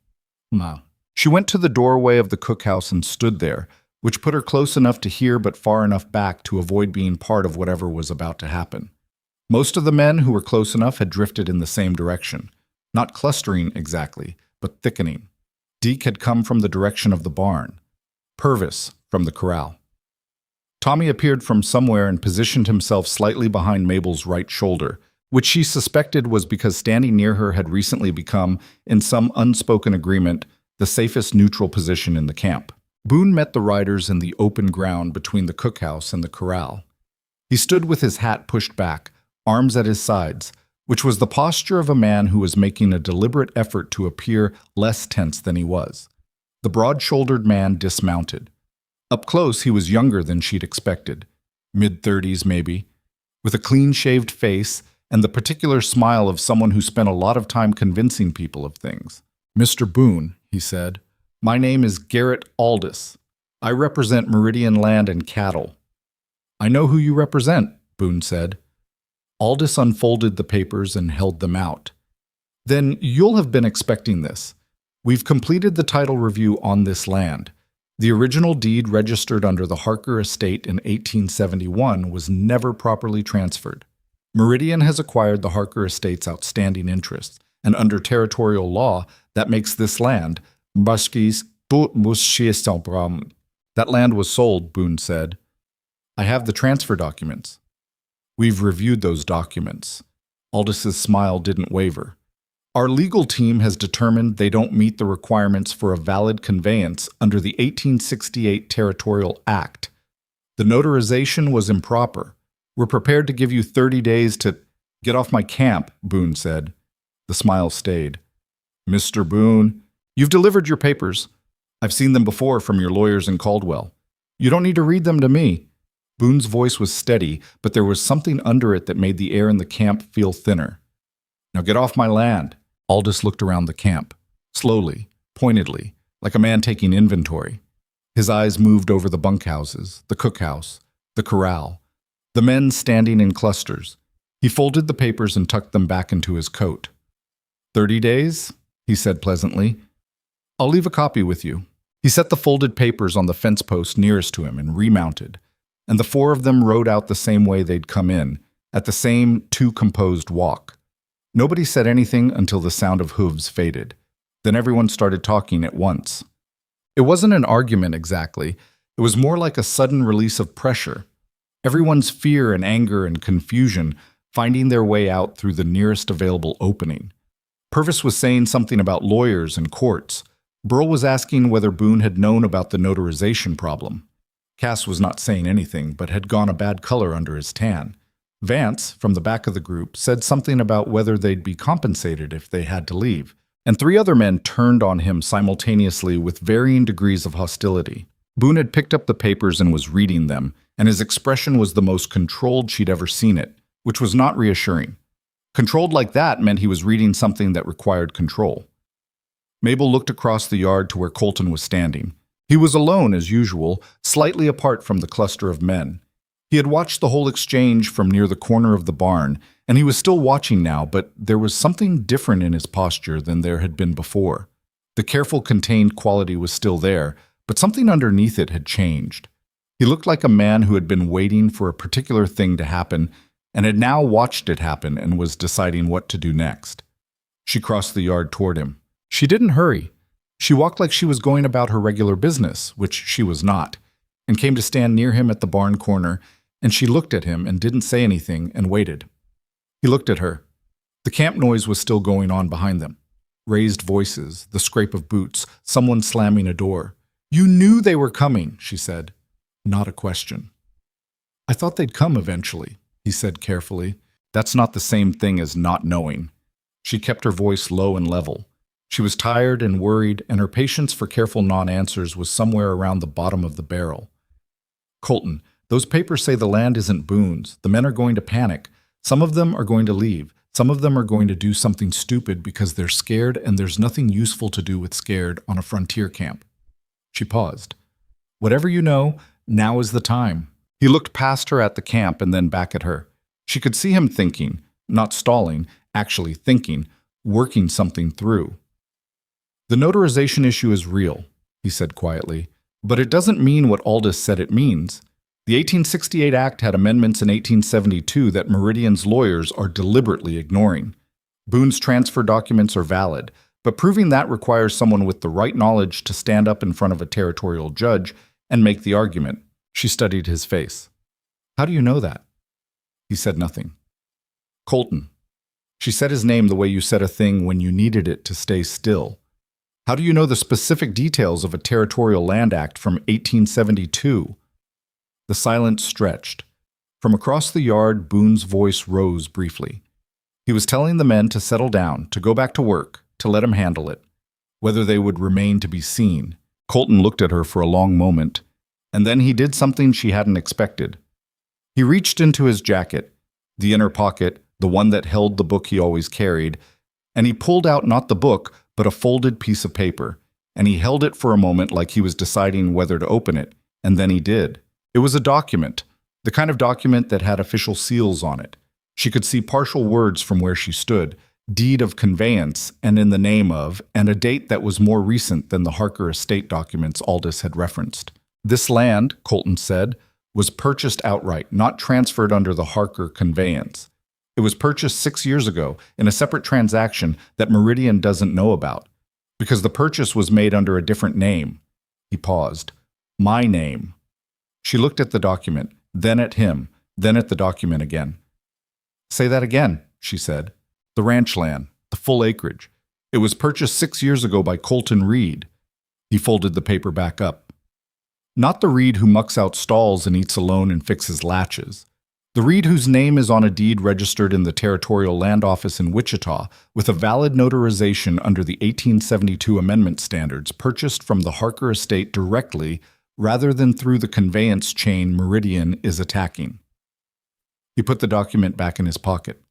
She went to the doorway of the cookhouse and stood there, which put her close enough to hear but far enough back to avoid being part of whatever was about to happen. Most of the men who were close enough had drifted in the same direction, not clustering exactly, but thickening. Deke had come from the direction of the barn, Purvis from the corral. Tommy appeared from somewhere and positioned himself slightly behind Mabel's right shoulder, which she suspected was because standing near her had recently become, in some unspoken agreement, the safest neutral position in the camp. Boone met the riders in the open ground between the cookhouse and the corral. He stood with his hat pushed back, arms at his sides, which was the posture of a man who was making a deliberate effort to appear less tense than he was. The broad-shouldered man dismounted. Up close, he was younger than she'd expected, mid-30s maybe, with a clean-shaved face and the particular smile of someone who spent a lot of time convincing people of things. "Mr. Boone," he said, "my name is Garrett Aldous. I represent Meridian Land and Cattle." "I know who you represent," Boone said. Aldous unfolded the papers and held them out. "Then you'll have been expecting this. We've completed the title review on this land. The original deed registered under the Harker estate in 1871 was never properly transferred. Meridian has acquired the Harker estate's outstanding interests, and under territorial law, that makes this land That land was sold," Boone said. "I have the transfer documents." "We've reviewed those documents." Aldous' smile didn't waver. "Our legal team has determined they don't meet the requirements for a valid conveyance under the 1868 Territorial Act. The notarization was improper. We're prepared to give you 30 days to get off my camp," Boone said. The smile stayed. "Mr. Boone, you've delivered your papers. I've seen them before from your lawyers in Caldwell. You don't need to read them to me." Boone's voice was steady, but there was something under it that made the air in the camp feel thinner. "Now get off my land." Aldous looked around the camp, slowly, pointedly, like a man taking inventory. His eyes moved over the bunkhouses, the cookhouse, the corral, the men standing in clusters. He folded the papers and tucked them back into his coat. 30 days, he said pleasantly. "I'll leave a copy with you." He set the folded papers on the fence post nearest to him and remounted, and the four of them rode out the same way they'd come in, at the same too-composed walk. Nobody said anything until the sound of hooves faded. Then everyone started talking at once. It wasn't an argument exactly. It was more like a sudden release of pressure. Everyone's fear and anger and confusion finding their way out through the nearest available opening. Purvis was saying something about lawyers and courts. Burl was asking whether Boone had known about the notarization problem. Cass was not saying anything, but had gone a bad color under his tan. Vance, from the back of the group, said something about whether they'd be compensated if they had to leave, and three other men turned on him simultaneously with varying degrees of hostility. Boone had picked up the papers and was reading them, and his expression was the most controlled she'd ever seen it, which was not reassuring. Controlled like that meant he was reading something that required control. Mabel looked across the yard to where Colton was standing. He was alone, as usual, slightly apart from the cluster of men. He had watched the whole exchange from near the corner of the barn, and he was still watching now, but there was something different in his posture than there had been before. The careful, contained quality was still there, but something underneath it had changed. He looked like a man who had been waiting for a particular thing to happen and had now watched it happen and was deciding what to do next. She crossed the yard toward him. She didn't hurry. She walked like she was going about her regular business, which she was not, and came to stand near him at the barn corner, and she looked at him and didn't say anything and waited. He looked at her. The camp noise was still going on behind them. Raised voices, the scrape of boots, someone slamming a door. "You knew they were coming," she said. Not a question. "I thought they'd come eventually," he said carefully. "That's not the same thing as not knowing." She kept her voice low and level. She was tired and worried, and her patience for careful non-answers was somewhere around the bottom of the barrel. "Colton, those papers say the land isn't Boone's. The men are going to panic. Some of them are going to leave. Some of them are going to do something stupid because they're scared, and there's nothing useful to do with scared on a frontier camp." She paused. "Whatever you know, now is the time." He looked past her at the camp and then back at her. She could see him thinking, not stalling, actually thinking, working something through. "The notarization issue is real," he said quietly. But it doesn't mean what Aldous said it means. The 1868 Act had amendments in 1872 that Meridian's lawyers are deliberately ignoring. Boone's transfer documents are valid, but proving that requires someone with the right knowledge to stand up in front of a territorial judge and make the argument. She studied his face. How do you know that? He said nothing. Colton. She said his name the way you said a thing when you needed it to stay still. How do you know the specific details of a Territorial Land Act from 1872? The silence stretched. From across the yard, Boone's voice rose briefly. He was telling the men to settle down, to go back to work, to let him handle it. Whether they would remain to be seen. Colton looked at her for a long moment, and then he did something she hadn't expected. He reached into his jacket, the inner pocket, the one that held the book he always carried, and he pulled out not the book, but a folded piece of paper, and he held it for a moment like he was deciding whether to open it, and then he did. It was a document, the kind of document that had official seals on it. She could see partial words from where she stood, deed of conveyance, and in the name of, and a date that was more recent than the Harker estate documents Aldous had referenced. This land, Colton said, was purchased outright, not transferred under the Harker conveyance. It was purchased 6 years ago in a separate transaction that Meridian doesn't know about, because the purchase was made under a different name. He paused. My name. She looked at the document, then at him, then at the document again. Say that again, she said. The ranch land, the full acreage. It was purchased 6 years ago by Colton Reed. He folded the paper back up. Not the Reed who mucks out stalls and eats alone and fixes latches. The Reed whose name is on a deed registered in the Territorial Land Office in Wichita with a valid notarization under the 1872 amendment standards purchased from the Harker estate directly rather than through the conveyance chain Meridian is attacking. He put the document back in his pocket.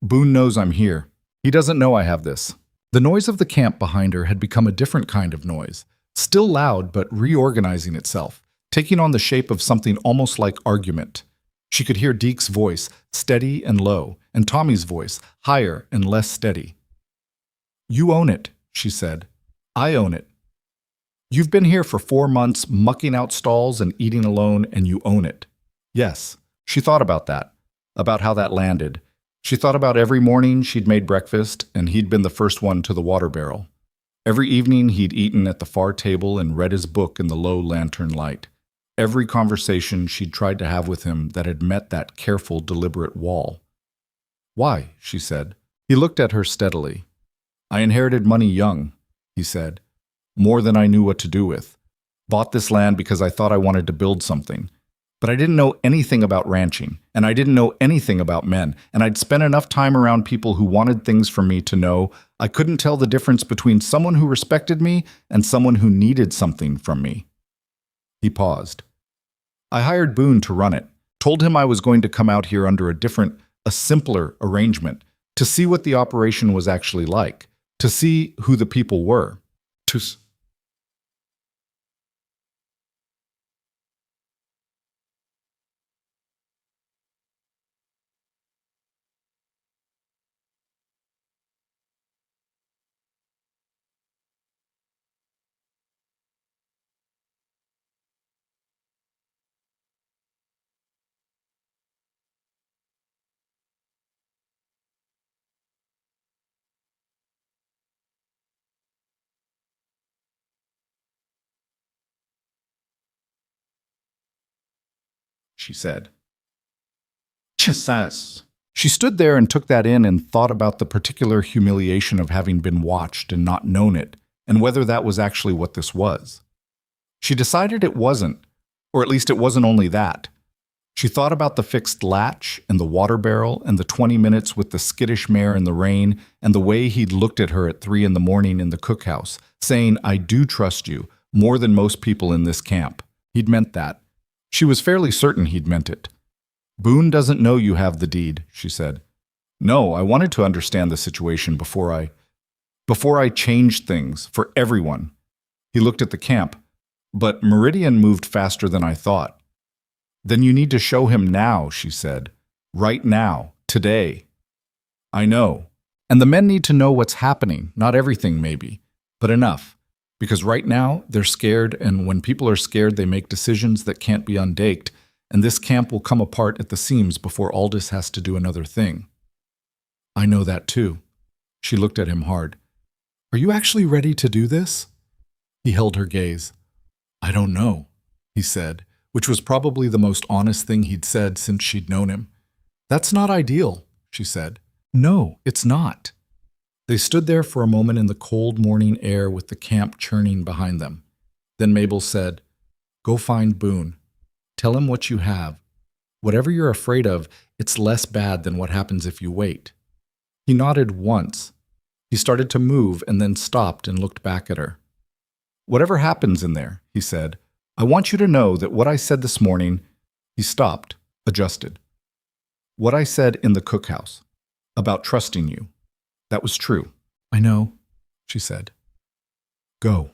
Boone knows I'm here. He doesn't know I have this. The noise of the camp behind her had become a different kind of noise, still loud but reorganizing itself, taking on the shape of something almost like argument. She could hear Deke's voice, steady and low, and Tommy's voice, higher and less steady. You own it, she said. I own it. You've been here for 4 months, mucking out stalls and eating alone, and you own it. Yes, she thought about that, about how that landed. She thought about every morning she'd made breakfast, and he'd been the first one to the water barrel. Every evening he'd eaten at the far table and read his book in the low lantern light. Every conversation she'd tried to have with him that had met that careful, deliberate wall. Why? She said. He looked at her steadily. I inherited money young, he said. More than I knew what to do with. Bought this land because I thought I wanted to build something. But I didn't know anything about ranching, and I didn't know anything about men, and I'd spent enough time around people who wanted things from me to know I couldn't tell the difference between someone who respected me and someone who needed something from me. He paused. I hired Boone to run it, told him I was going to come out here under a simpler arrangement, to see what the operation was actually like, to see who the people were, she said. Jesus. She stood there and took that in and thought about the particular humiliation of having been watched and not known it, and whether that was actually what this was. She decided it wasn't, or at least it wasn't only that. She thought about the fixed latch and the water barrel and the 20 minutes with the skittish mare in the rain and the way he'd looked at her at 3 in the morning in the cookhouse, saying, I do trust you, more than most people in this camp. He'd meant that. She was fairly certain he'd meant it. Boone doesn't know you have the deed, she said. No, I wanted to understand the situation before I changed things for everyone. He looked at the camp, but Meridian moved faster than I thought. Then you need to show him now, she said. Right now, today. I know. And the men need to know what's happening, not everything maybe, but enough. Because right now, they're scared, and when people are scared, they make decisions that can't be undaked, and this camp will come apart at the seams before Aldous has to do another thing. I know that too. She looked at him hard. Are you actually ready to do this? He held her gaze. I don't know, he said, which was probably the most honest thing he'd said since she'd known him. That's not ideal, she said. No, it's not. They stood there for a moment in the cold morning air with the camp churning behind them. Then Mabel said, Go find Boone. Tell him what you have. Whatever you're afraid of, it's less bad than what happens if you wait. He nodded once. He started to move and then stopped and looked back at her. Whatever happens in there, he said, I want you to know that what I said this morning, he stopped, adjusted. What I said in the cookhouse, about trusting you, that was true. I know, she said. Go.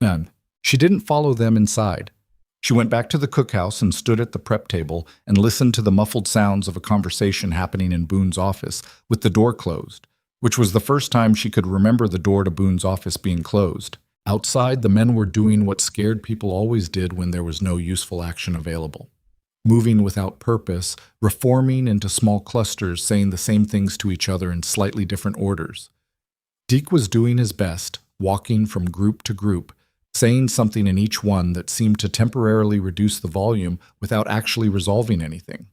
And she didn't follow them inside. She went back to the cookhouse and stood at the prep table and listened to the muffled sounds of a conversation happening in Boone's office with the door closed, which was the first time she could remember the door to Boone's office being closed. Outside, the men were doing what scared people always did when there was no useful action available. Moving without purpose, reforming into small clusters, saying the same things to each other in slightly different orders. Deke was doing his best, walking from group to group, saying something in each one that seemed to temporarily reduce the volume without actually resolving anything.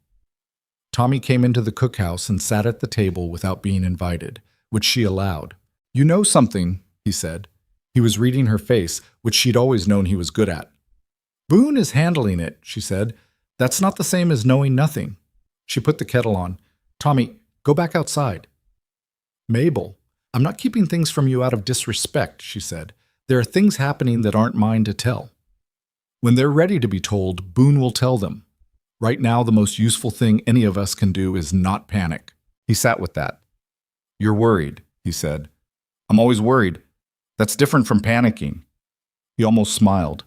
Tommy came into the cookhouse and sat at the table without being invited, which she allowed. You know something, he said. He was reading her face, which she'd always known he was good at. Boone is handling it, she said. That's not the same as knowing nothing. She put the kettle on. Tommy, go back outside. Mabel, I'm not keeping things from you out of disrespect, she said. There are things happening that aren't mine to tell. When they're ready to be told, Boone will tell them. Right now, the most useful thing any of us can do is not panic. He sat with that. You're worried, he said. I'm always worried. That's different from panicking. He almost smiled.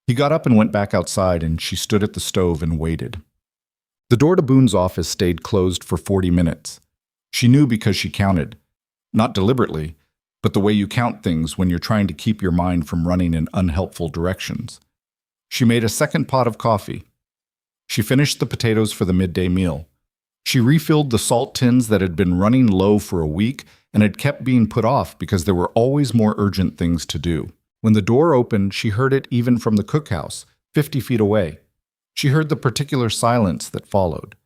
He got up and went back outside, and she stood at the stove and waited. The door to Boone's office stayed closed for 40 minutes. She knew because she counted. Not deliberately, but the way you count things when you're trying to keep your mind from running in unhelpful directions. She made a second pot of coffee. She finished the potatoes for the midday meal. She refilled the salt tins that had been running low for a week and had kept being put off because there were always more urgent things to do. When the door opened, she heard it even from the cookhouse, 50 feet away. She heard the particular silence that followed.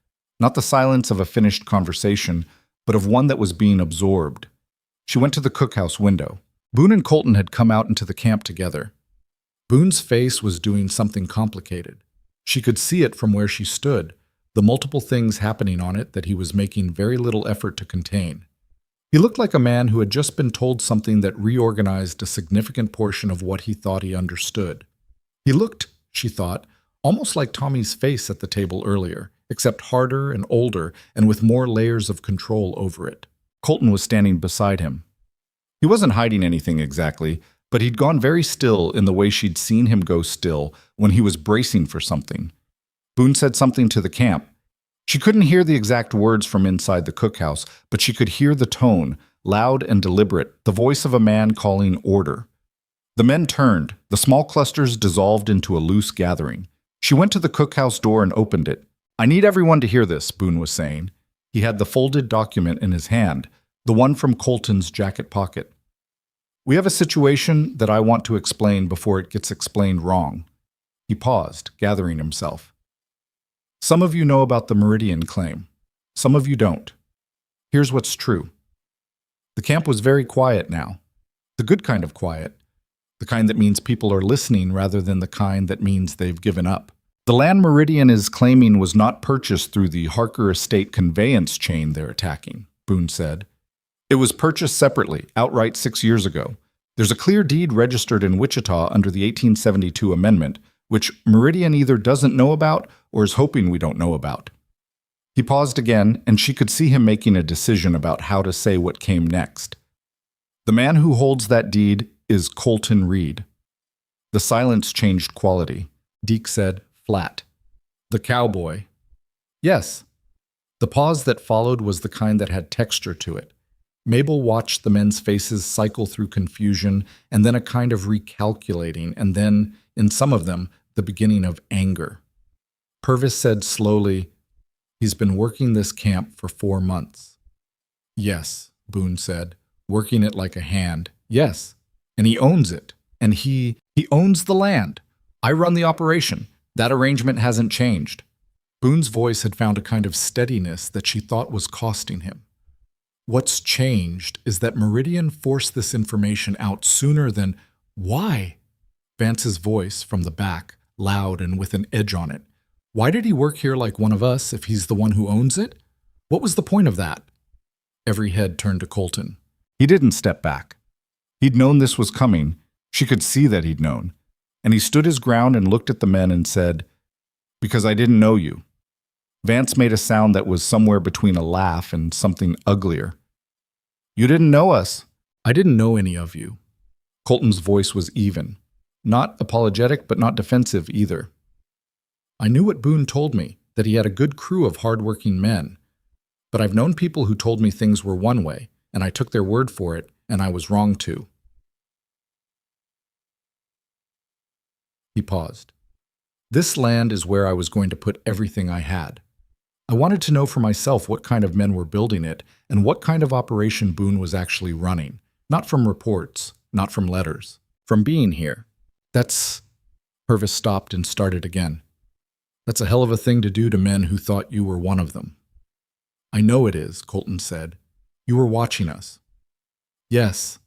Not the silence of a finished conversation, but of one that was being absorbed. She went to the cookhouse window. Boone and Colton had come out into the camp together. Boone's face was doing something complicated. She could see it from where she stood, the multiple things happening on it that he was making very little effort to contain. He looked like a man who had just been told something that reorganized a significant portion of what he thought he understood. He looked, she thought, almost like Tommy's face at the table earlier, except harder and older and with more layers of control over it. Colton was standing beside him. He wasn't hiding anything exactly, but he'd gone very still in the way she'd seen him go still when he was bracing for something. Boone said something to the camp. She couldn't hear the exact words from inside the cookhouse, but she could hear the tone, loud and deliberate, the voice of a man calling order. The men turned. The small clusters dissolved into a loose gathering. She went to the cookhouse door and opened it. I need everyone to hear this, Boone was saying. He had the folded document in his hand, the one from Colton's jacket pocket. We have a situation that I want to explain before it gets explained wrong. He paused, gathering himself. Some of you know about the Meridian claim. Some of you don't. Here's what's true. The camp was very quiet now. The good kind of quiet. The kind that means people are listening rather than the kind that means they've given up. The land Meridian is claiming was not purchased through the Harker Estate conveyance chain they're attacking, Boone said. It was purchased separately, outright 6 years ago. There's a clear deed registered in Wichita under the 1872 amendment, which Meridian either doesn't know about or is hoping we don't know about. He paused again, and she could see him making a decision about how to say what came next. The man who holds that deed is Colton Reed. The silence changed quality. Deke said, flat. The cowboy. Yes. The pause that followed was the kind that had texture to it. Mabel watched the men's faces cycle through confusion and then a kind of recalculating, and then, in some of them, the beginning of anger. Purvis said slowly, "He's been working this camp for 4 months." "Yes," Boone said, "working it like a hand. Yes, and he owns it. And he owns the land. I run the operation. That arrangement hasn't changed." Boone's voice had found a kind of steadiness that she thought was costing him. "What's changed is that Meridian forced this information out sooner than—" "Why?" Vance's voice from the back, loud and with an edge on it. "Why did he work here like one of us if he's the one who owns it? What was the point of that?" Every head turned to Colton. He didn't step back. He'd known this was coming. She could see that he'd known. And he stood his ground and looked at the men and said, "Because I didn't know you." Vance made a sound that was somewhere between a laugh and something uglier. "You didn't know us." "I didn't know any of you." Colton's voice was even. Not apologetic, but not defensive either. "I knew what Boone told me, that he had a good crew of hard-working men. But I've known people who told me things were one way, and I took their word for it, and I was wrong too." He paused. "This land is where I was going to put everything I had. I wanted to know for myself what kind of men were building it and what kind of operation Boone was actually running. Not from reports, not from letters, from being here. That's—" Purvis stopped and started again. "That's a hell of a thing to do to men who thought you were one of them." "I know it is," Colton said. "You were watching us." "Yes."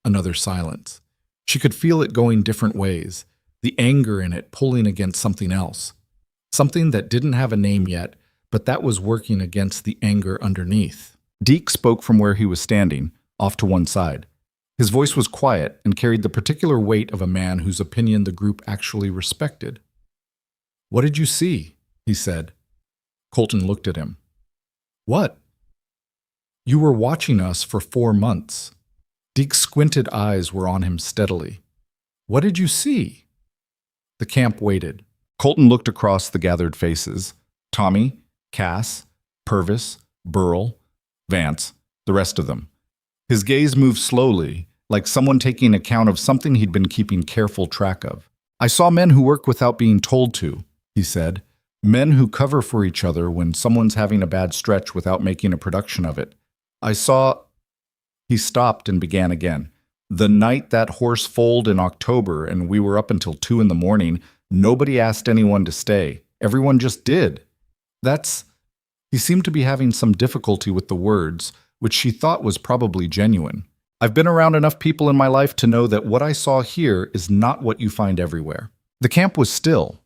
Another silence. She could feel it going different ways, the anger in it pulling against something else. Something that didn't have a name yet, but that was working against the anger underneath. Deke spoke from where he was standing, off to one side. His voice was quiet and carried the particular weight of a man whose opinion the group actually respected. "What did you see?" he said. Colton looked at him. "What?" "You were watching us for 4 months." Deke's squinted eyes were on him steadily. "What did you see?" The camp waited. Colton looked across the gathered faces. Tommy, Cass, Purvis, Burl, Vance, the rest of them. His gaze moved slowly, like someone taking account of something he'd been keeping careful track of. "I saw men who work without being told to," he said. "Men who cover for each other when someone's having a bad stretch without making a production of it. I saw—" He stopped and began again. "The night that horse foaled in October and we were up until 2 in the morning, nobody asked anyone to stay. Everyone just did. That's—" He seemed to be having some difficulty with the words, which she thought was probably genuine. "I've been around enough people in my life to know that what I saw here is not what you find everywhere." The camp was still.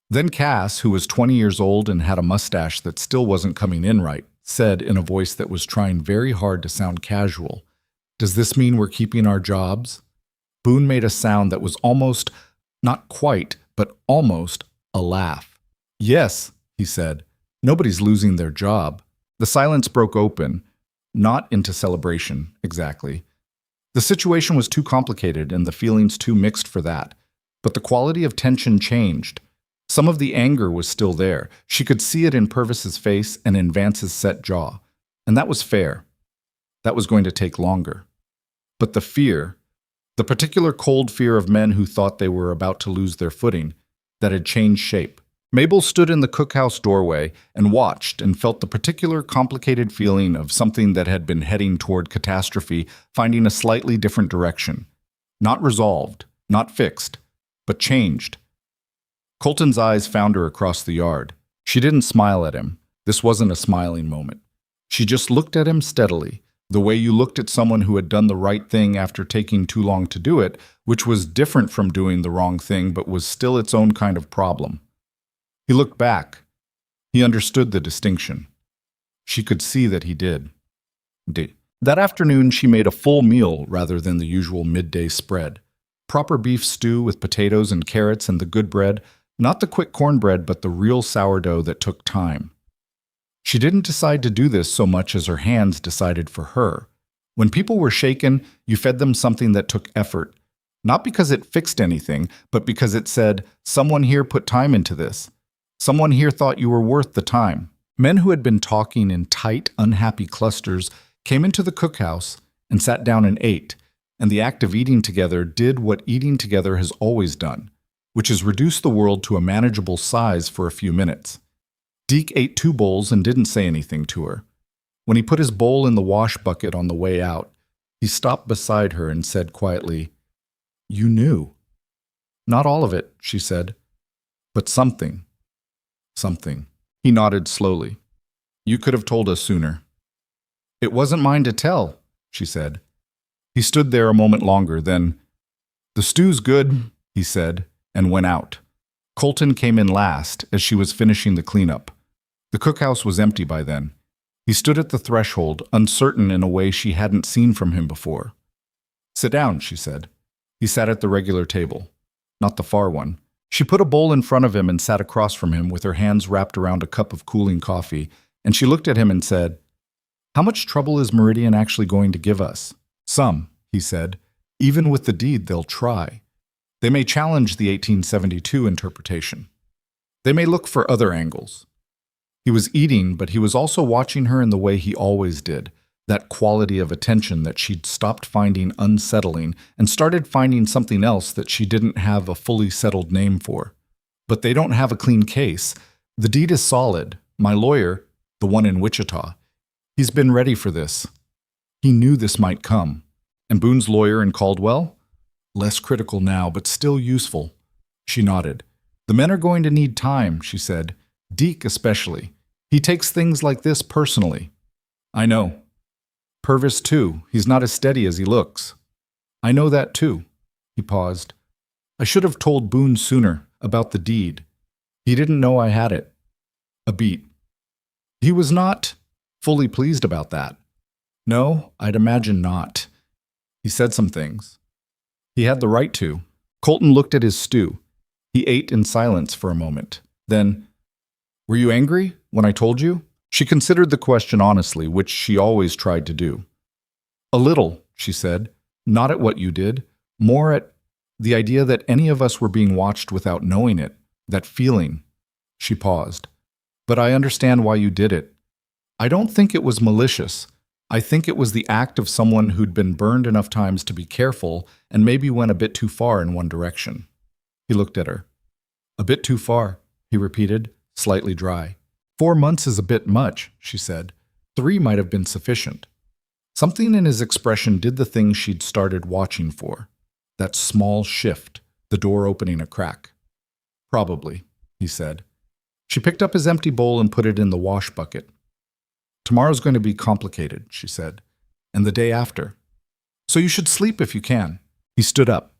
Then Cass, who was 20 years old and had a mustache that still wasn't coming in right, said in a voice that was trying very hard to sound casual, "Does this mean we're keeping our jobs?" Boone made a sound that was almost, not quite, but almost, a laugh. "Yes," he said. "Nobody's losing their job." The silence broke open, not into celebration, exactly. The situation was too complicated and the feelings too mixed for that. But the quality of tension changed. Some of the anger was still there. She could see it in Purvis's face and in Vance's set jaw. And that was fair. That was going to take longer. But the fear, the particular cold fear of men who thought they were about to lose their footing, that had changed shape. Mabel stood in the cookhouse doorway and watched and felt the particular complicated feeling of something that had been heading toward catastrophe finding a slightly different direction. Not resolved, not fixed, but changed. Colton's eyes found her across the yard. She didn't smile at him. This wasn't a smiling moment. She just looked at him steadily, the way you looked at someone who had done the right thing after taking too long to do it, which was different from doing the wrong thing but was still its own kind of problem. He looked back. He understood the distinction. She could see that he did. That afternoon she made a full meal rather than the usual midday spread. Proper beef stew with potatoes and carrots and the good bread, not the quick cornbread but the real sourdough that took time. She didn't decide to do this so much as her hands decided for her. When people were shaken, you fed them something that took effort. Not because it fixed anything, but because it said, someone here put time into this. Someone here thought you were worth the time. Men who had been talking in tight, unhappy clusters came into the cookhouse and sat down and ate, and the act of eating together did what eating together has always done, which is reduce the world to a manageable size for a few minutes. Deke ate 2 bowls and didn't say anything to her. When he put his bowl in the wash bucket on the way out, he stopped beside her and said quietly, "You knew." "Not all of it," she said, "but something." "Something." He nodded slowly. "You could have told us sooner." "It wasn't mine to tell," she said. He stood there a moment longer, then, "The stew's good," he said, and went out. Colton came in last as she was finishing the cleanup. The cookhouse was empty by then. He stood at the threshold, uncertain in a way she hadn't seen from him before. "Sit down," she said. He sat at the regular table, not the far one. She put a bowl in front of him and sat across from him with her hands wrapped around a cup of cooling coffee, and she looked at him and said, "How much trouble is Meridian actually going to give us?" "Some," he said. "Even with the deed, they'll try. They may challenge the 1872 interpretation. They may look for other angles." He was eating, but he was also watching her in the way he always did, that quality of attention that she'd stopped finding unsettling and started finding something else that she didn't have a fully settled name for. "But they don't have a clean case. The deed is solid. My lawyer, the one in Wichita, he's been ready for this. He knew this might come. And Boone's lawyer in Caldwell? Less critical now, but still useful." She nodded. "The men are going to need time," she said. "Deke especially. He takes things like this personally." "I know." "Purvis too. He's not as steady as he looks." "I know that too." He paused. "I should have told Boone sooner about the deed. He didn't know I had it." A beat. He was not fully pleased about that. "No, I'd imagine not. He said some things. He had the right to." Colton looked at his stew. He ate in silence for a moment. Then, "Were you angry when I told you?" She considered the question honestly, which she always tried to do. "A little," she said. "Not at what you did. More at the idea that any of us were being watched without knowing it. That feeling." She paused. "But I understand why you did it. I don't think it was malicious. I think it was the act of someone who'd been burned enough times to be careful and maybe went a bit too far in one direction." He looked at her. "A bit too far," he repeated, slightly dry. 4 months is a bit much," she said. 3 might have been sufficient." Something in his expression did the thing she'd started watching for. That small shift, the door opening a crack. "Probably," he said. She picked up his empty bowl and put it in the wash bucket. "Tomorrow's going to be complicated," she said. "And the day after. So you should sleep if you can." He stood up.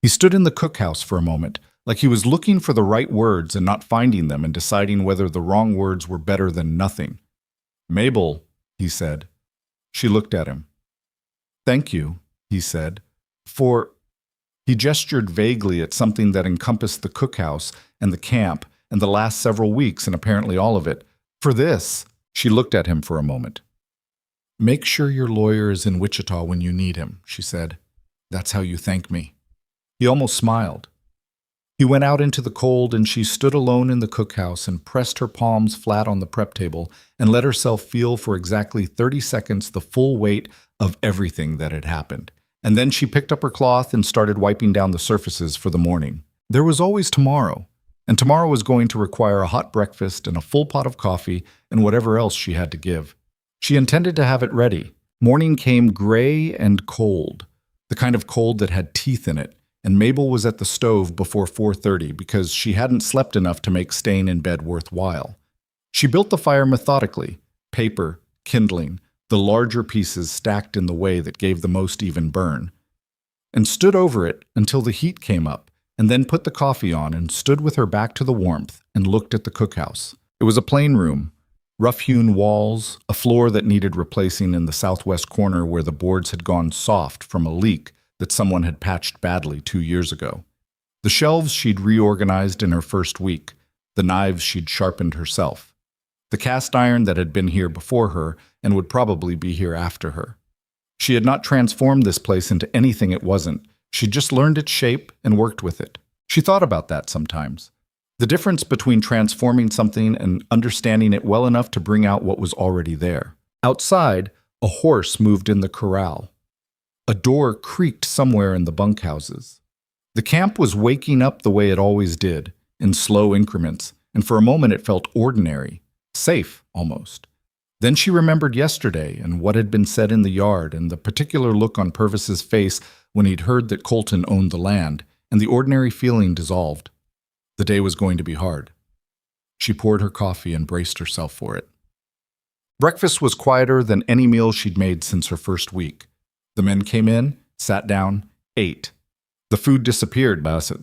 He stood in the cookhouse for a moment, like he was looking for the right words and not finding them and deciding whether the wrong words were better than nothing. "Mabel," he said. She looked at him. "Thank you," he said, "for—" He gestured vaguely at something that encompassed the cookhouse and the camp and the last several weeks and apparently all of it. "For this." She looked at him for a moment. "Make sure your lawyer is in Wichita when you need him," she said. "That's how you thank me." He almost smiled. He went out into the cold, and she stood alone in the cookhouse and pressed her palms flat on the prep table and let herself feel for exactly 30 seconds the full weight of everything that had happened. And then she picked up her cloth and started wiping down the surfaces for the morning. There was always tomorrow, and tomorrow was going to require a hot breakfast and a full pot of coffee and whatever else she had to give. She intended to have it ready. Morning came gray and cold, the kind of cold that had teeth in it, and Mabel was at the stove before 4:30 because she hadn't slept enough to make staying in bed worthwhile. She built the fire methodically, paper, kindling, the larger pieces stacked in the way that gave the most even burn, and stood over it until the heat came up, and then put the coffee on and stood with her back to the warmth and looked at the cookhouse. It was a plain room, rough-hewn walls, a floor that needed replacing in the southwest corner where the boards had gone soft from a leak that someone had patched badly 2 years ago. The shelves she'd reorganized in her first week, the knives she'd sharpened herself, the cast iron that had been here before her and would probably be here after her. She had not transformed this place into anything it wasn't. She'd just learned its shape and worked with it. She thought about that sometimes. The difference between transforming something and understanding it well enough to bring out what was already there. Outside, A horse moved in the corral. A door creaked somewhere in the bunkhouses. The camp was waking up the way it always did, in slow increments, and for a moment it felt ordinary, safe almost. Then she remembered yesterday and what had been said in the yard and the particular look on Purvis's face when he'd heard that Colton owned the land, and the ordinary feeling dissolved. The day was going to be hard. She poured her coffee and braced herself for it. Breakfast was quieter than any meal she'd made since her first week. The men came in, sat down, ate. The food disappeared, Bassett.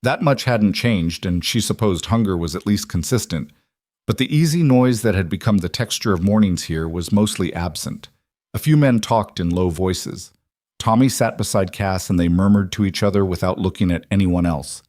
That much hadn't changed, and she supposed hunger was at least consistent. But the easy noise that had become the texture of mornings here was mostly absent. A few men talked in low voices. Tommy sat beside Cass and they murmured to each other without looking at anyone else.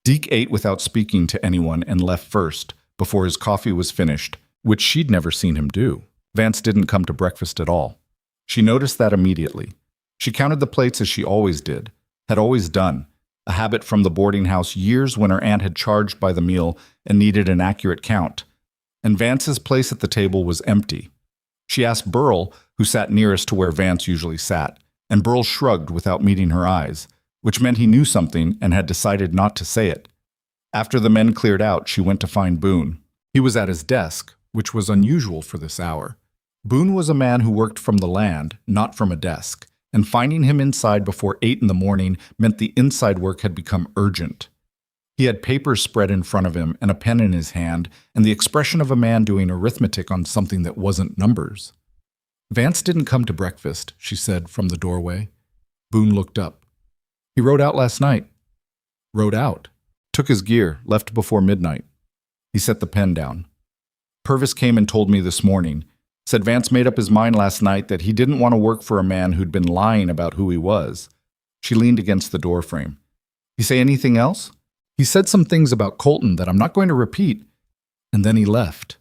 Deke ate without speaking to anyone and left first, before his coffee was finished, which she'd never seen him do. Vance didn't come to breakfast at all. She noticed that immediately. She counted the plates as she always did, had always done, a habit from the boarding house years when her aunt had charged by the meal and needed an accurate count. And Vance's place at the table was empty. She asked Burl, who sat nearest to where Vance usually sat, and Burl shrugged without meeting her eyes, which meant he knew something and had decided not to say it. After the men cleared out, she went to find Boone. He was at his desk, which was unusual for this hour. Boone was a man who worked from the land, not from a desk, and finding him inside before 8 in the morning meant the inside work had become urgent. He had papers spread in front of him and a pen in his hand, and the expression of a man doing arithmetic on something that wasn't numbers. Vance didn't come to breakfast, she said from the doorway. Boone looked up. He rode out last night. Rode out. Took his gear, left before midnight. He set the pen down. Purvis came and told me this morning. Said Vance made up his mind last night that he didn't want to work for a man who'd been lying about who he was. She leaned against the doorframe. He say anything else? He said some things about Colton that I'm not going to repeat, and then he left.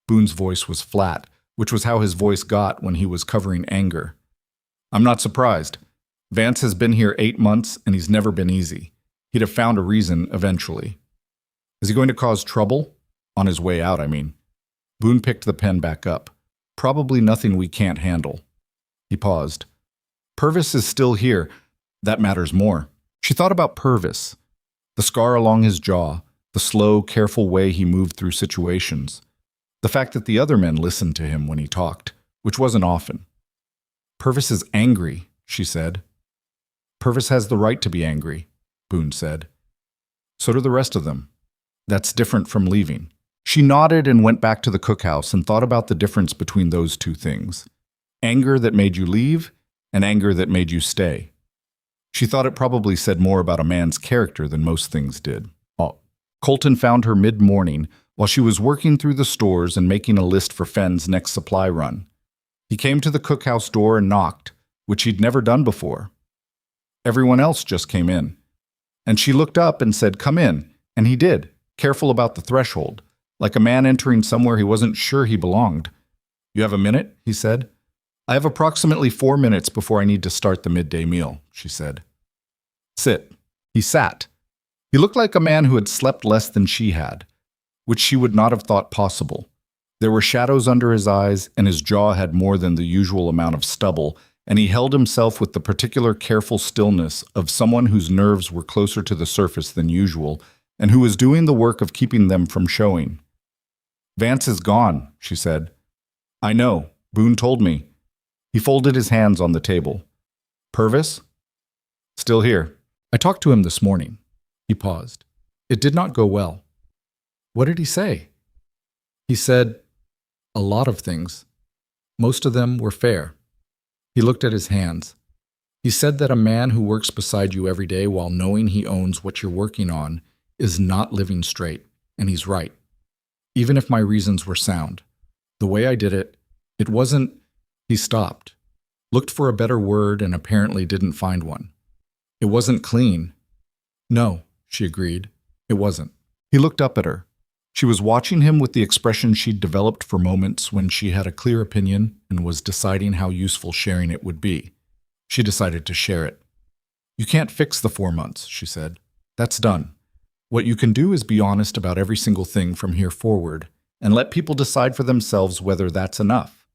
Boone's voice was flat, which was how his voice got when he was covering anger. I'm not surprised. Vance has been here 8 months, and he's never been easy. He'd have found a reason eventually. Is he going to cause trouble? On his way out, I mean. Boone picked the pen back up. Probably nothing we can't handle. He paused. Purvis is still here. That matters more. She thought about Purvis. The scar along his jaw, the slow, careful way he moved through situations. The fact that the other men listened to him when he talked, which wasn't often. Purvis is angry, she said. Purvis has the right to be angry, Boone said. So do the rest of them. That's different from leaving. She nodded and went back to the cookhouse and thought about the difference between those two things. Anger that made you leave and anger that made you stay. She thought it probably said more about a man's character than most things did. Colton found her mid-morning while she was working through the stores and making a list for Fenn's next supply run. He came to the cookhouse door and knocked, which he'd never done before. Everyone else just came in. And she looked up and said, "Come in," and he did, careful about the threshold, like a man entering somewhere he wasn't sure he belonged. You have a minute? He said. I have approximately 4 minutes before I need to start the midday meal, she said. Sit. He sat. He looked like a man who had slept less than she had, which she would not have thought possible. There were shadows under his eyes, and his jaw had more than the usual amount of stubble, and he held himself with the particular careful stillness of someone whose nerves were closer to the surface than usual, and who was doing the work of keeping them from showing. Vance is gone, she said. I know. Boone told me. He folded his hands on the table. Purvis? Still here. I talked to him this morning. He paused. It did not go well. What did he say? He said a lot of things. Most of them were fair. He looked at his hands. He said that a man who works beside you every day while knowing he owns what you're working on is not living straight, and he's right. Even if my reasons were sound. The way I did it, it wasn't... He stopped, looked for a better word and apparently didn't find one. It wasn't clean. No, she agreed. It wasn't. He looked up at her. She was watching him with the expression she'd developed for moments when she had a clear opinion and was deciding how useful sharing it would be. She decided to share it. You can't fix the 4 months, she said. That's done. What you can do is be honest about every single thing from here forward and let people decide for themselves whether that's enough.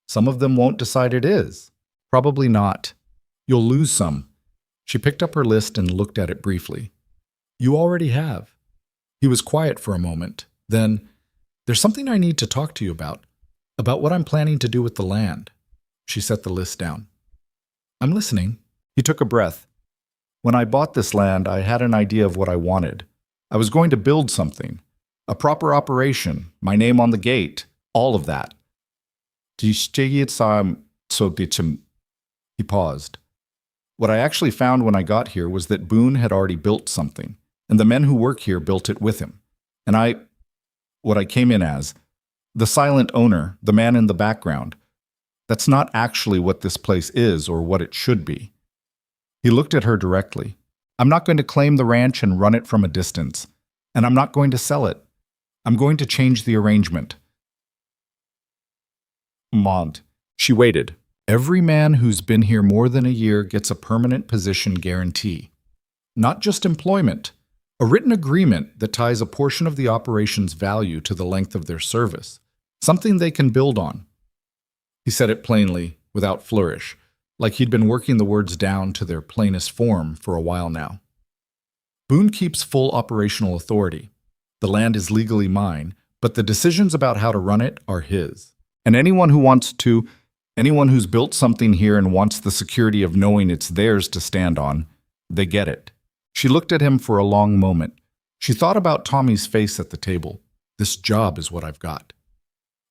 Some of them won't decide it is. Probably not. You'll lose some. She picked up her list and looked at it briefly. You already have. He was quiet for a moment. Then, there's something I need to talk to you about what I'm planning to do with the land. She set the list down. I'm listening. He took a breath. When I bought this land, I had an idea of what I wanted. I was going to build something. A proper operation, my name on the gate, all of that. He paused. What I actually found when I got here was that Boone had already built something, and the men who work here built it with him. And what I came in as, the silent owner, the man in the background, that's not actually what this place is or what it should be. He looked at her directly. I'm not going to claim the ranch and run it from a distance, and I'm not going to sell it. I'm going to change the arrangement. Mont. She waited. Every man who's been here more than a year gets a permanent position guarantee. Not just employment, a written agreement that ties a portion of the operation's value to the length of their service, something they can build on. He said it plainly, without flourish, like he'd been working the words down to their plainest form for a while now. Boone keeps full operational authority. The land is legally mine, but the decisions about how to run it are his. And anyone who's built something here and wants the security of knowing it's theirs to stand on, they get it. She looked at him for a long moment. She thought about Tommy's face at the table. This job is what I've got.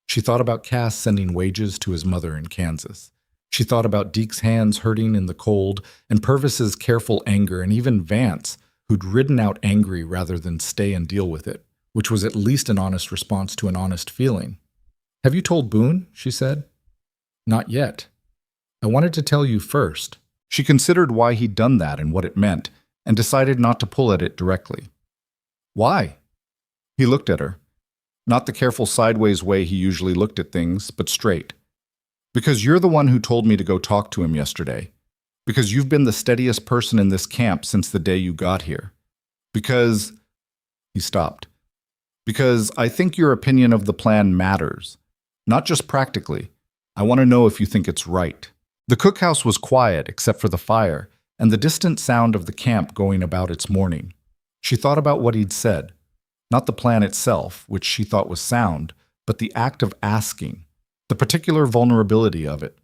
She thought about Cass sending wages to his mother in Kansas. She thought about Deke's hands hurting in the cold, and Purvis's careful anger, and even Vance, who'd ridden out angry rather than stay and deal with it, which was at least an honest response to an honest feeling. Have you told Boone? She said. Not yet. I wanted to tell you first. She considered why he'd done that and what it meant, and decided not to pull at it directly. Why? He looked at her. Not the careful sideways way he usually looked at things, but straight. Because you're the one who told me to go talk to him yesterday. Because you've been the steadiest person in this camp since the day you got here. Because... He stopped. Because I think your opinion of the plan matters. Not just practically. I want to know if you think it's right. The cookhouse was quiet except for the fire and the distant sound of the camp going about its morning. She thought about what he'd said. Not the plan itself, which she thought was sound, but the act of asking, the particular vulnerability of it.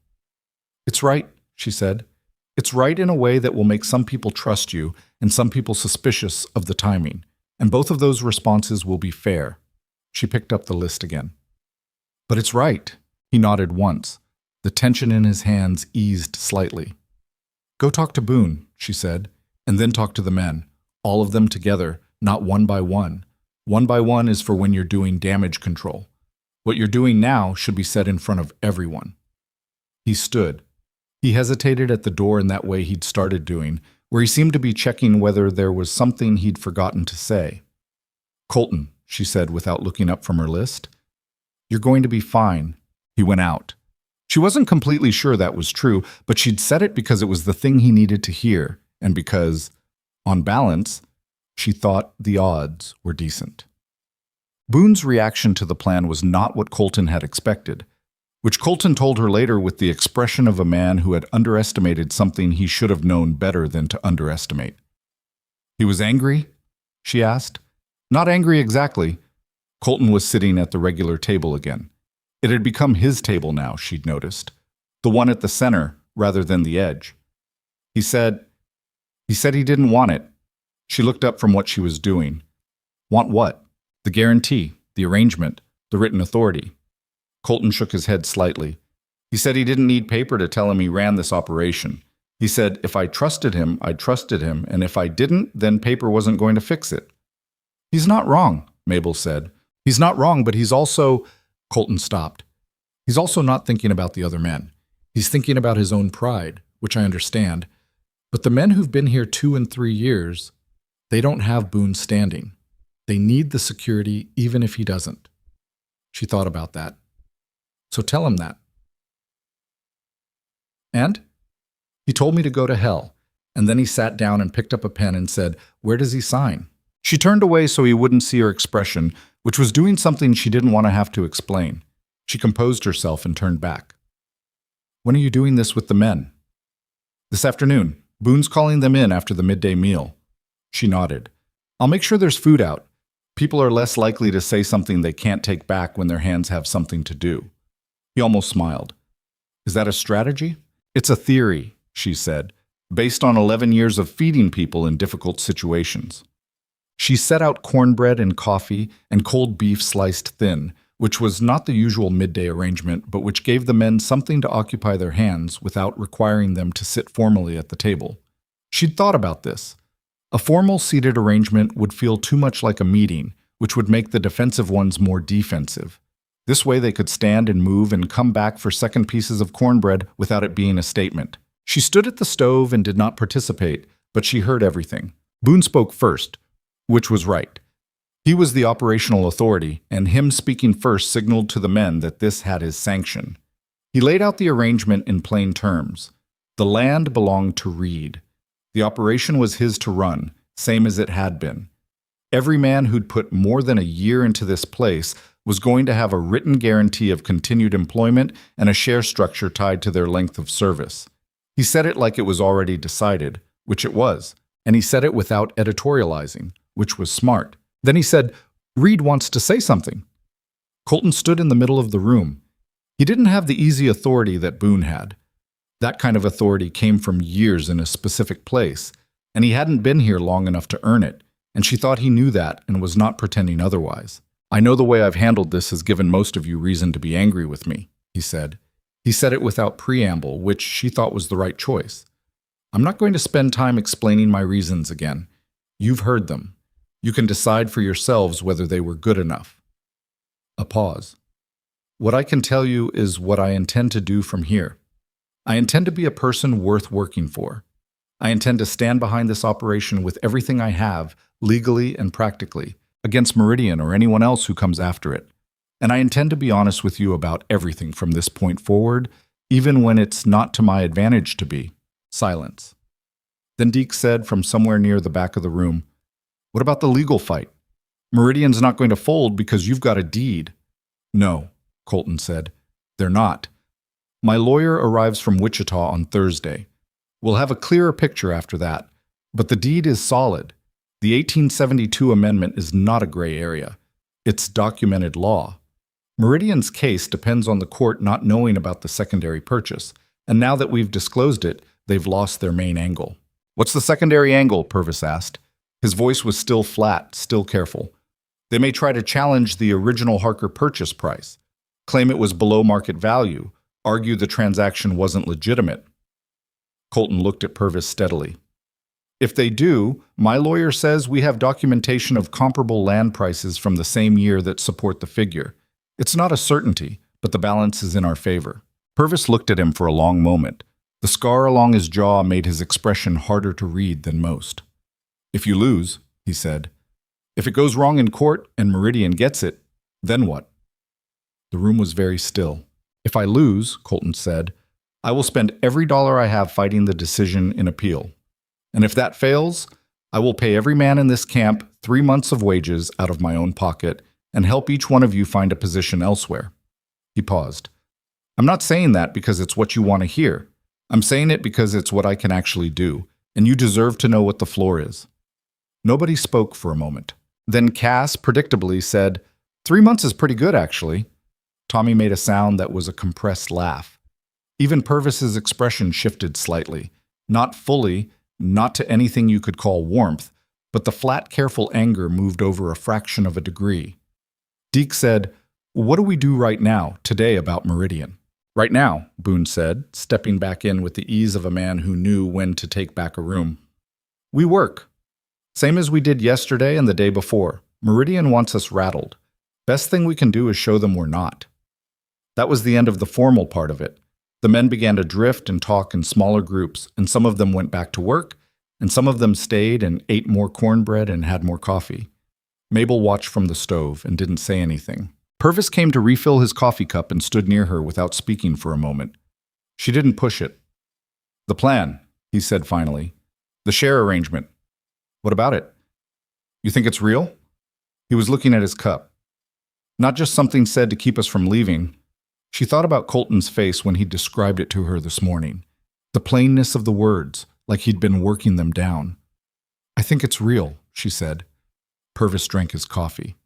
It's right, she said. It's right in a way that will make some people trust you and some people suspicious of the timing, and both of those responses will be fair. She picked up the list again. But it's right. He nodded once. The tension in his hands eased slightly. Go talk to Boone, she said, and then talk to the men, all of them together, not one by one. One by one is for when you're doing damage control. What you're doing now should be said in front of everyone. He stood. He hesitated at the door in that way he'd started doing, where he seemed to be checking whether there was something he'd forgotten to say. Colton, she said without looking up from her list. You're going to be fine. He went out. She wasn't completely sure that was true, but she'd said it because it was the thing he needed to hear, and because, on balance, she thought the odds were decent. Boone's reaction to the plan was not what Colton had expected, which Colton told her later with the expression of a man who had underestimated something he should have known better than to underestimate. He was angry? She asked. Not angry exactly. Colton was sitting at the regular table again. It had become his table now, she'd noticed. The one at the center, rather than the edge. He said he didn't want it. She looked up from what she was doing. Want what? The guarantee, the arrangement, the written authority. Colton shook his head slightly. He said he didn't need paper to tell him he ran this operation. He said if I trusted him, I trusted him, and if I didn't, then paper wasn't going to fix it. He's not wrong, Mabel said. He's not wrong, but he's also... Colton stopped. He's also not thinking about the other men. He's thinking about his own pride, which I understand. But the men who've been here 2 and 3 years, they don't have Boone standing. They need the security even if he doesn't. She thought about that. So tell him that. And? He told me to go to hell, and then he sat down and picked up a pen and said, "Where does he sign?" She turned away so he wouldn't see her expression, which was doing something she didn't want to have to explain. She composed herself and turned back. When are you doing this with the men? This afternoon. Boone's calling them in after the midday meal. She nodded. I'll make sure there's food out. People are less likely to say something they can't take back when their hands have something to do. He almost smiled. Is that a strategy? It's a theory, she said, based on 11 years of feeding people in difficult situations. She set out cornbread and coffee and cold beef sliced thin, which was not the usual midday arrangement, but which gave the men something to occupy their hands without requiring them to sit formally at the table. She'd thought about this. A formal seated arrangement would feel too much like a meeting, which would make the defensive ones more defensive. This way they could stand and move and come back for second pieces of cornbread without it being a statement. She stood at the stove and did not participate, but she heard everything. Boone spoke first, which was right. He was the operational authority, and him speaking first signaled to the men that this had his sanction. He laid out the arrangement in plain terms. The land belonged to Reed. The operation was his to run, same as it had been. Every man who'd put more than a year into this place was going to have a written guarantee of continued employment and a share structure tied to their length of service. He said it like it was already decided, which it was, and he said it without editorializing, which was smart. Then he said, Reed wants to say something. Colton stood in the middle of the room. He didn't have the easy authority that Boone had. That kind of authority came from years in a specific place, and he hadn't been here long enough to earn it, and she thought he knew that and was not pretending otherwise. I know the way I've handled this has given most of you reason to be angry with me, he said. He said it without preamble, which she thought was the right choice. I'm not going to spend time explaining my reasons again. You've heard them. You can decide for yourselves whether they were good enough. A pause. What I can tell you is what I intend to do from here. I intend to be a person worth working for. I intend to stand behind this operation with everything I have, legally and practically, against Meridian or anyone else who comes after it. And I intend to be honest with you about everything from this point forward, even when it's not to my advantage to be. Silence. Then Deke said from somewhere near the back of the room, What about the legal fight? Meridian's not going to fold because you've got a deed. No, Colton said. They're not. My lawyer arrives from Wichita on Thursday. We'll have a clearer picture after that. But the deed is solid. The 1872 amendment is not a gray area. It's documented law. Meridian's case depends on the court not knowing about the secondary purchase, and now that we've disclosed it, they've lost their main angle. What's the secondary angle? Purvis asked. His voice was still flat, still careful. They may try to challenge the original Harker purchase price, claim it was below market value, argue the transaction wasn't legitimate. Colton looked at Purvis steadily. If they do, my lawyer says we have documentation of comparable land prices from the same year that support the figure. It's not a certainty, but the balance is in our favor. Purvis looked at him for a long moment. The scar along his jaw made his expression harder to read than most. If you lose, he said. If it goes wrong in court and Meridian gets it, then what? The room was very still. If I lose, Colton said, I will spend every dollar I have fighting the decision in appeal. And if that fails, I will pay every man in this camp 3 months of wages out of my own pocket and help each one of you find a position elsewhere. He paused. I'm not saying that because it's what you want to hear. I'm saying it because it's what I can actually do, and you deserve to know what the floor is. Nobody spoke for a moment. Then Cass predictably said, 3 months is pretty good, actually. Tommy made a sound that was a compressed laugh. Even Purvis's expression shifted slightly. Not fully, not to anything you could call warmth, but the flat, careful anger moved over a fraction of a degree. Deke said, What do we do right now, today, about Meridian? Right now, Boone said, stepping back in with the ease of a man who knew when to take back a room. We work. Same as we did yesterday and the day before. Meridian wants us rattled. Best thing we can do is show them we're not. That was the end of the formal part of it. The men began to drift and talk in smaller groups, and some of them went back to work, and some of them stayed and ate more cornbread and had more coffee. Mabel watched from the stove and didn't say anything. Purvis came to refill his coffee cup and stood near her without speaking for a moment. She didn't push it. The plan, he said finally. The share arrangement. What about it? You think it's real? He was looking at his cup. Not just something said to keep us from leaving. She thought about Colton's face when he described it to her this morning. The plainness of the words, like he'd been working them down. "I think it's real," she said. Purvis drank his coffee.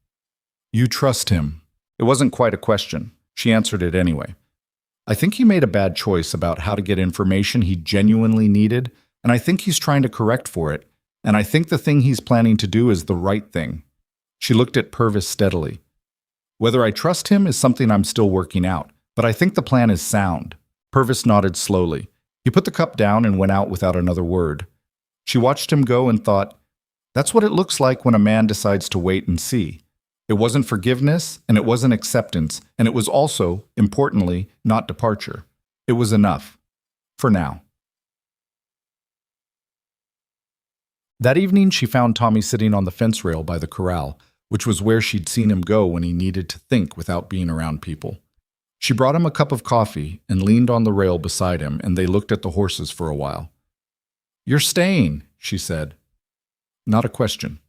"You trust him." It wasn't quite a question. She answered it anyway. "I think he made a bad choice about how to get information he genuinely needed, and I think he's trying to correct for it, and I think the thing he's planning to do is the right thing." She looked at Purvis steadily. "Whether I trust him is something I'm still working out, but I think the plan is sound." Purvis nodded slowly. He put the cup down and went out without another word. She watched him go and thought, that's what it looks like when a man decides to wait and see. It wasn't forgiveness, and it wasn't acceptance, and it was also, importantly, not departure. It was enough. For now. That evening, she found Tommy sitting on the fence rail by the corral, which was where she'd seen him go when he needed to think without being around people. She brought him a cup of coffee and leaned on the rail beside him, and they looked at the horses for a while. "You're staying," she said. Not a question.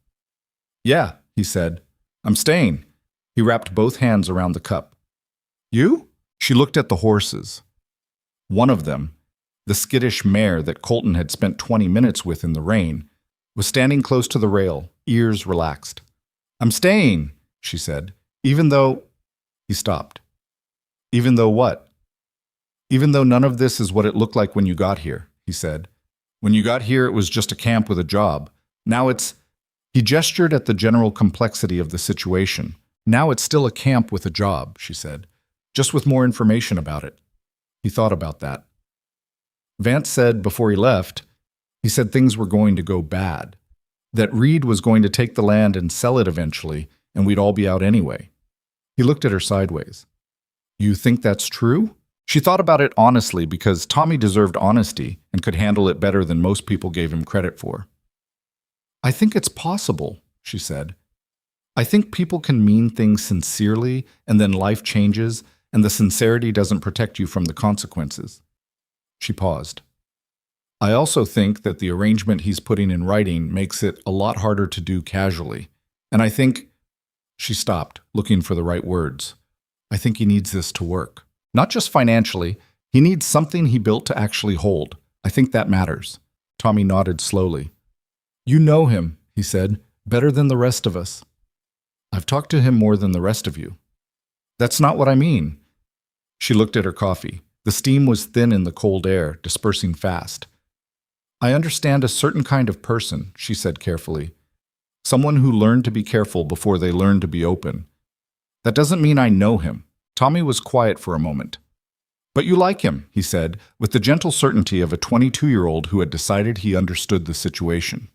"Yeah," he said. "I'm staying." He wrapped both hands around the cup. "You?" She looked at the horses. One of them, the skittish mare that Colton had spent 20 minutes with in the rain, was standing close to the rail, ears relaxed. "I'm staying," she said, "even though—" He stopped. "Even though what?" "Even though none of this is what it looked like when you got here," he said. "When you got here, it was just a camp with a job. Now it's—" He gestured at the general complexity of the situation. "Now it's still a camp with a job," she said, "just with more information about it." He thought about that. Vance said before he left, he said things were going to go bad, that Reed was going to take the land and sell it eventually, and we'd all be out anyway. He looked at her sideways. "You think that's true?" She thought about it honestly because Tommy deserved honesty and could handle it better than most people gave him credit for. "I think it's possible," she said. "I think people can mean things sincerely, and then life changes, and the sincerity doesn't protect you from the consequences." She paused. "I also think that the arrangement he's putting in writing makes it a lot harder to do casually. And I think—" She stopped, looking for the right words. "I think he needs this to work. Not just financially, he needs something he built to actually hold. I think that matters." Tommy nodded slowly. "You know him," he said, "better than the rest of us." "I've talked to him more than the rest of you." "That's not what I mean." She looked at her coffee. The steam was thin in the cold air, dispersing fast. "I understand a certain kind of person," she said carefully. "Someone who learned to be careful before they learned to be open. That doesn't mean I know him." Tommy was quiet for a moment. "But you like him," he said, with the gentle certainty of a 22-year-old who had decided he understood the situation.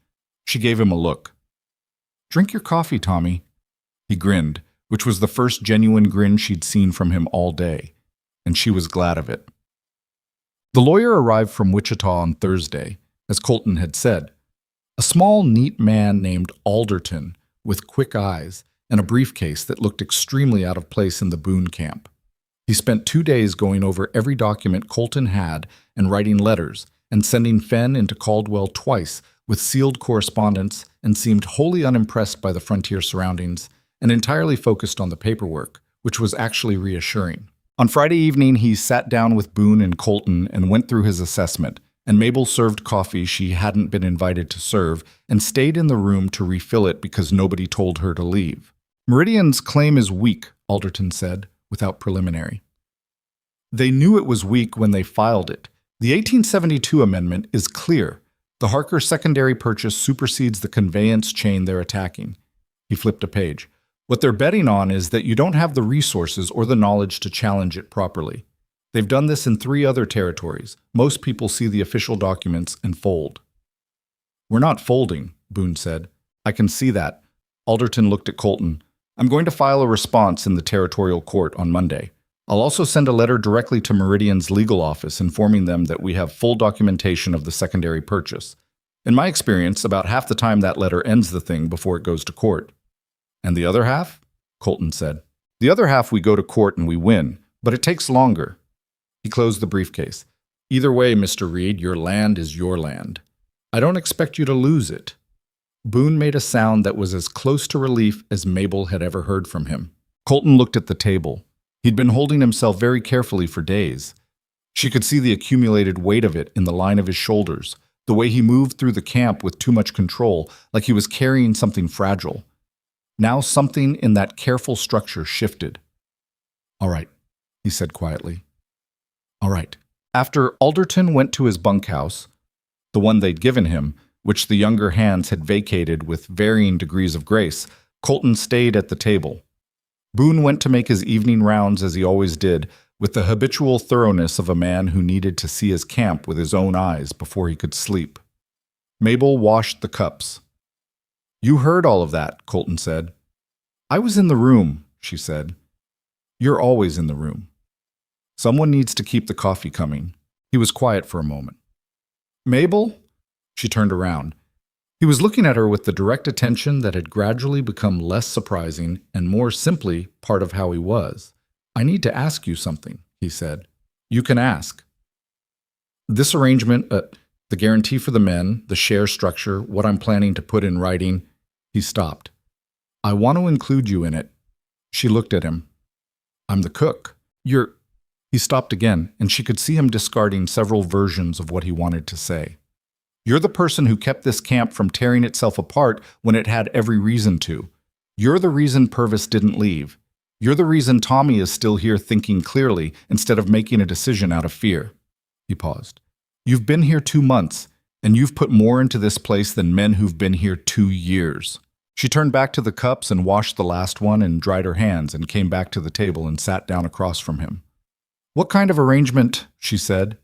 She gave him a look. "Drink your coffee, Tommy." He grinned, which was the first genuine grin she'd seen from him all day, and she was glad of it. The lawyer arrived from Wichita on Thursday, as Colton had said. A small, neat man named Alderton, with quick eyes, and a briefcase that looked extremely out of place in the Boone camp. He spent 2 days going over every document Colton had and writing letters, and sending Fenn into Caldwell twice with sealed correspondence, and seemed wholly unimpressed by the frontier surroundings and entirely focused on the paperwork, which was actually reassuring. On Friday evening, he sat down with Boone and Colton and went through his assessment, and Mabel served coffee she hadn't been invited to serve and stayed in the room to refill it because nobody told her to leave. "Meridian's claim is weak," Alderton said, without preliminary. "They knew it was weak when they filed it. The 1872 amendment is clear. The Harker secondary purchase supersedes the conveyance chain they're attacking." He flipped a page. "What they're betting on is that you don't have the resources or the knowledge to challenge it properly. They've done this in 3 other territories. Most people see the official documents and fold." "We're not folding," Boone said. "I can see that." Alderton looked at Colton. "I'm going to file a response in the territorial court on Monday. I'll also send a letter directly to Meridian's legal office informing them that we have full documentation of the secondary purchase. In my experience, about half the time that letter ends the thing before it goes to court." "And the other half?" Colton said. "The other half we go to court and we win, but it takes longer." He closed the briefcase. "Either way, Mr. Reed, your land is your land. I don't expect you to lose it." Boone made a sound that was as close to relief as Mabel had ever heard from him. Colton looked at the table. He'd been holding himself very carefully for days. She could see the accumulated weight of it in the line of his shoulders, the way he moved through the camp with too much control, like he was carrying something fragile. Now something in that careful structure shifted. "All right," he said quietly. "All right." After Alderton went to his bunkhouse, the one they'd given him, which the younger hands had vacated with varying degrees of grace, Colton stayed at the table. Boone went to make his evening rounds as he always did, with the habitual thoroughness of a man who needed to see his camp with his own eyes before he could sleep. Mabel washed the cups. "You heard all of that," Colton said. "I was in the room," she said. "You're always in the room. Someone needs to keep the coffee coming." He was quiet for a moment. "Mabel?" She turned around. He was looking at her with the direct attention that had gradually become less surprising and more simply part of how he was. "I need to ask you something," he said. "You can ask." "This arrangement, the guarantee for the men, the share structure, what I'm planning to put in writing," he stopped. "I want to include you in it." She looked at him. "I'm the cook. You're—" He stopped again, and she could see him discarding several versions of what he wanted to say. "You're the person who kept this camp from tearing itself apart when it had every reason to. You're the reason Purvis didn't leave. You're the reason Tommy is still here thinking clearly instead of making a decision out of fear." He paused. "You've been here 2 months, and you've put more into this place than men who've been here 2 years. She turned back to the cups and washed the last one and dried her hands and came back to the table and sat down across from him. "What kind of arrangement?" she said.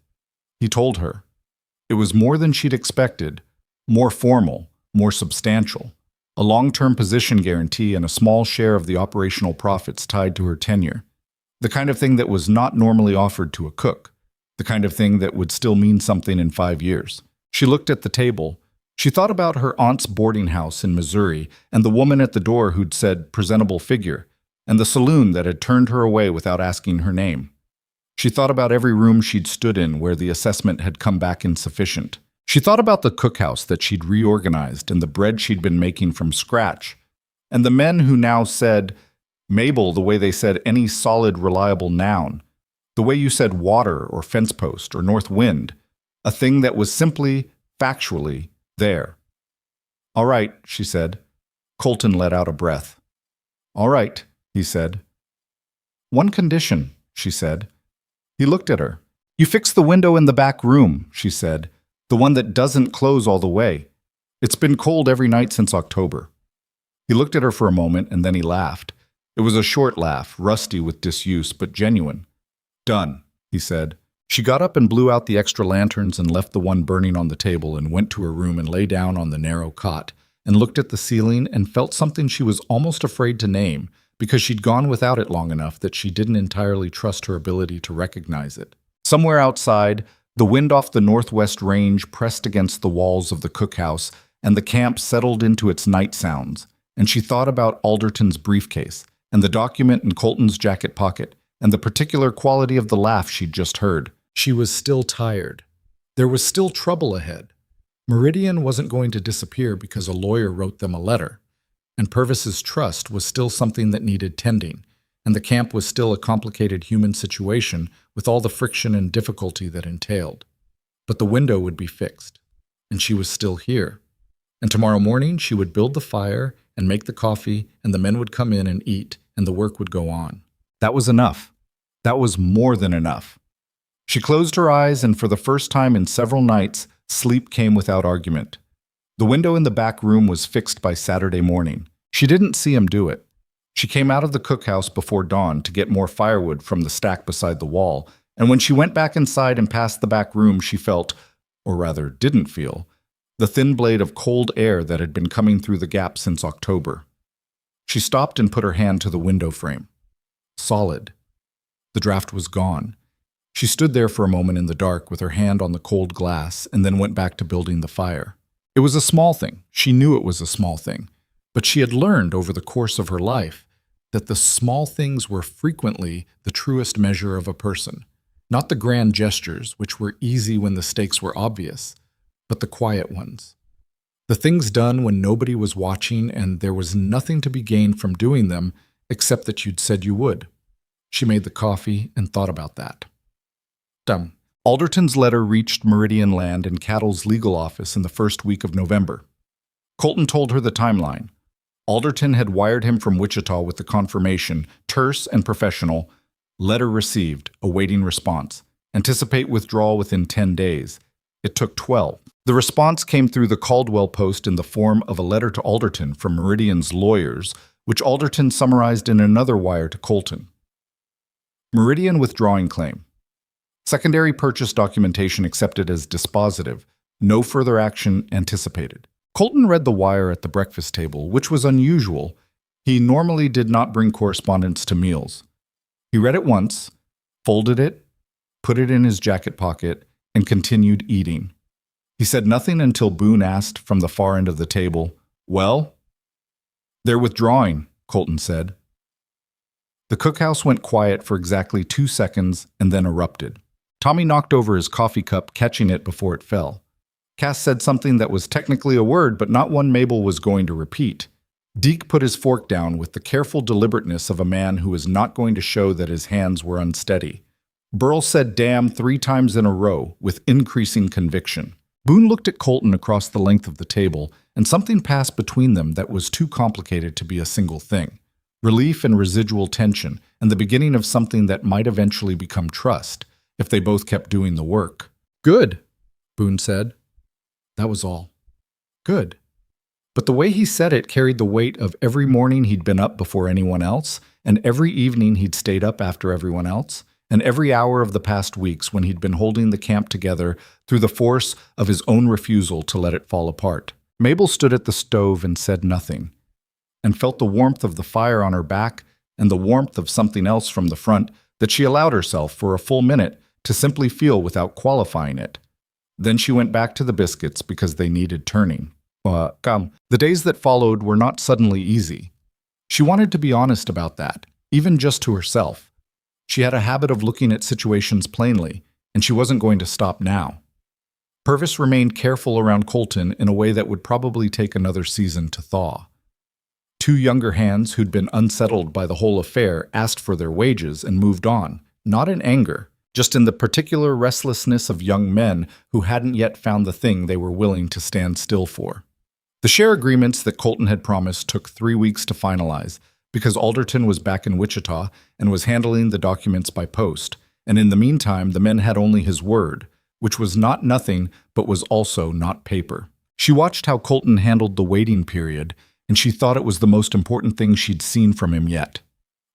He told her. It was more than she'd expected, more formal, more substantial. A long-term position guarantee and a small share of the operational profits tied to her tenure. The kind of thing that was not normally offered to a cook. The kind of thing that would still mean something in 5 years. She looked at the table. She thought about her aunt's boarding house in Missouri and the woman at the door who'd said presentable figure, and the saloon that had turned her away without asking her name. She thought about every room she'd stood in where the assessment had come back insufficient. She thought about the cookhouse that she'd reorganized and the bread she'd been making from scratch, and the men who now said Mabel the way they said any solid, reliable noun, the way you said water or fence post or north wind, a thing that was simply, factually, there. "All right," she said. Colton let out a breath. "All right," he said. "One condition," she said. He looked at her. "You fix the window in the back room," she said, "the one that doesn't close all the way. It's been cold every night since October." He looked at her for a moment and then he laughed. It was a short laugh, rusty with disuse, but genuine. "Done," he said. She got up and blew out the extra lanterns and left the one burning on the table and went to her room and lay down on the narrow cot and looked at the ceiling and felt something she was almost afraid to name because she'd gone without it long enough that she didn't entirely trust her ability to recognize it. Somewhere outside, the wind off the northwest range pressed against the walls of the cookhouse and the camp settled into its night sounds, and she thought about Alderton's briefcase and the document in Colton's jacket pocket and the particular quality of the laugh she'd just heard. She was still tired. There was still trouble ahead. Meridian wasn't going to disappear because a lawyer wrote them a letter, and Purvis's trust was still something that needed tending, and the camp was still a complicated human situation with all the friction and difficulty that entailed. But the window would be fixed, and she was still here. And tomorrow morning she would build the fire and make the coffee, and the men would come in and eat, and the work would go on. That was enough. That was more than enough. She closed her eyes, and for the first time in several nights, sleep came without argument. The window in the back room was fixed by Saturday morning. She didn't see him do it. She came out of the cookhouse before dawn to get more firewood from the stack beside the wall, and when she went back inside and past the back room, she felt, or rather didn't feel, the thin blade of cold air that had been coming through the gap since October. She stopped and put her hand to the window frame. Solid. The draft was gone. She stood there for a moment in the dark with her hand on the cold glass and then went back to building the fire. It was a small thing. She knew it was a small thing. But she had learned over the course of her life that the small things were frequently the truest measure of a person. Not the grand gestures, which were easy when the stakes were obvious, but the quiet ones. The things done when nobody was watching and there was nothing to be gained from doing them except that you'd said you would. She made the coffee and thought about that. Dumb. Alderton's letter reached Meridian Land and Cattle's legal office in the first week of November. Colton told her the timeline. Alderton had wired him from Wichita with the confirmation, terse and professional, letter received, awaiting response. Anticipate withdrawal within 10 days. It took 12. The response came through the Caldwell Post in the form of a letter to Alderton from Meridian's lawyers, which Alderton summarized in another wire to Colton. Meridian withdrawing claim. Secondary purchase documentation accepted as dispositive. No further action anticipated. Colton read the wire at the breakfast table, which was unusual. He normally did not bring correspondence to meals. He read it once, folded it, put it in his jacket pocket, and continued eating. He said nothing until Boone asked from the far end of the table, "Well?" "They're withdrawing," Colton said. The cookhouse went quiet for exactly 2 seconds and then erupted. Tommy knocked over his coffee cup, catching it before it fell. Cass said something that was technically a word, but not one Mabel was going to repeat. Deke put his fork down with the careful deliberateness of a man who was not going to show that his hands were unsteady. Burl said damn 3 times in a row, with increasing conviction. Boone looked at Colton across the length of the table, and something passed between them that was too complicated to be a single thing. Relief and residual tension, and the beginning of something that might eventually become trust, if they both kept doing the work. "Good," Boone said. That was all. Good. But the way he said it carried the weight of every morning he'd been up before anyone else, and every evening he'd stayed up after everyone else, and every hour of the past weeks when he'd been holding the camp together through the force of his own refusal to let it fall apart. Mabel stood at the stove and said nothing, and felt the warmth of the fire on her back and the warmth of something else from the front that she allowed herself for a full minute to simply feel without qualifying it. Then she went back to the biscuits because they needed turning. The days that followed were not suddenly easy. She wanted to be honest about that, even just to herself. She had a habit of looking at situations plainly, and she wasn't going to stop now. Purvis remained careful around Colton in a way that would probably take another season to thaw. 2 younger hands who'd been unsettled by the whole affair asked for their wages and moved on, not in anger, just in the particular restlessness of young men who hadn't yet found the thing they were willing to stand still for. The share agreements that Colton had promised took 3 weeks to finalize, because Alderton was back in Wichita and was handling the documents by post, and in the meantime the men had only his word, which was not nothing but was also not paper. She watched how Colton handled the waiting period, and she thought it was the most important thing she'd seen from him yet.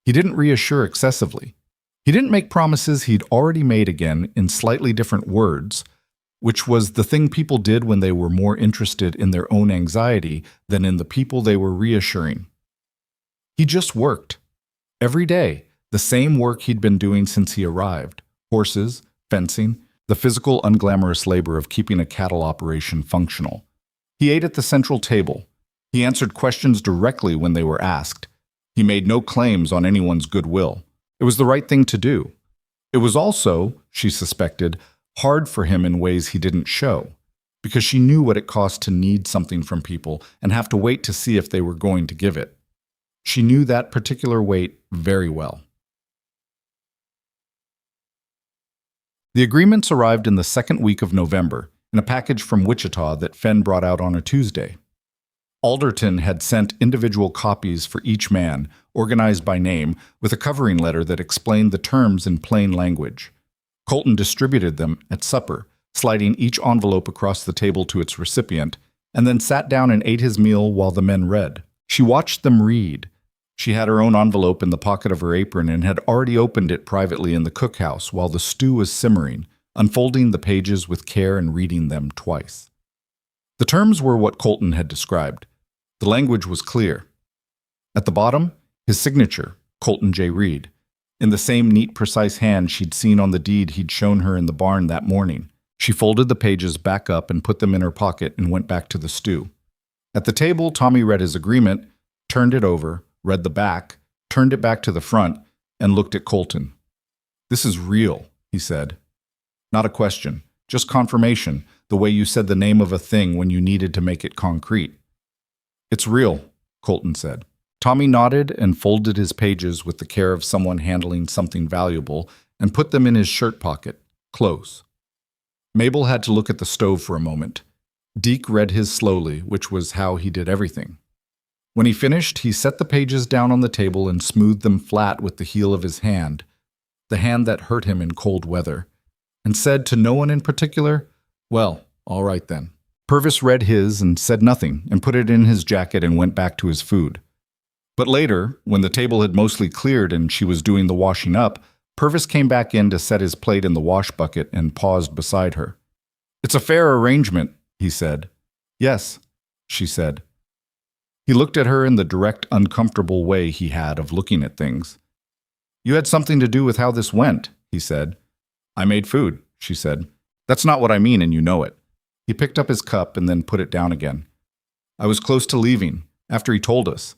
He didn't reassure excessively. He didn't make promises he'd already made again in slightly different words, which was the thing people did when they were more interested in their own anxiety than in the people they were reassuring. He just worked. Every day, the same work he'd been doing since he arrived. Horses, fencing, the physical, unglamorous labor of keeping a cattle operation functional. He ate at the central table. He answered questions directly when they were asked. He made no claims on anyone's goodwill. It was the right thing to do. It was also, she suspected, hard for him in ways he didn't show, because she knew what it cost to need something from people and have to wait to see if they were going to give it. She knew that particular wait very well. The agreements arrived in the second week of November, in a package from Wichita that Fenn brought out on a Tuesday. Alderton had sent individual copies for each man, organized by name, with a covering letter that explained the terms in plain language. Colton distributed them at supper, sliding each envelope across the table to its recipient, and then sat down and ate his meal while the men read. She watched them read. She had her own envelope in the pocket of her apron and had already opened it privately in the cookhouse while the stew was simmering, unfolding the pages with care and reading them twice. The terms were what Colton had described. The language was clear. At the bottom, his signature, Colton J. Reed, in the same neat, precise hand she'd seen on the deed he'd shown her in the barn that morning. She folded the pages back up and put them in her pocket and went back to the stew. At the table, Tommy read his agreement, turned it over, read the back, turned it back to the front, and looked at Colton. "This is real," he said. "Not a question, just confirmation, the way you said the name of a thing when you needed to make it concrete." "It's real," Colton said. Tommy nodded and folded his pages with the care of someone handling something valuable and put them in his shirt pocket, close. Mabel had to look at the stove for a moment. Deke read his slowly, which was how he did everything. When he finished, he set the pages down on the table and smoothed them flat with the heel of his hand, the hand that hurt him in cold weather, and said to no one in particular, "Well, all right then." Purvis read his and said nothing and put it in his jacket and went back to his food. But later, when the table had mostly cleared and she was doing the washing up, Purvis came back in to set his plate in the wash bucket and paused beside her. "It's a fair arrangement," he said. "Yes," she said. He looked at her in the direct, uncomfortable way he had of looking at things. "You had something to do with how this went," he said. "I made food," she said. "That's not what I mean, and you know it." He picked up his cup and then put it down again. "I was close to leaving, after he told us.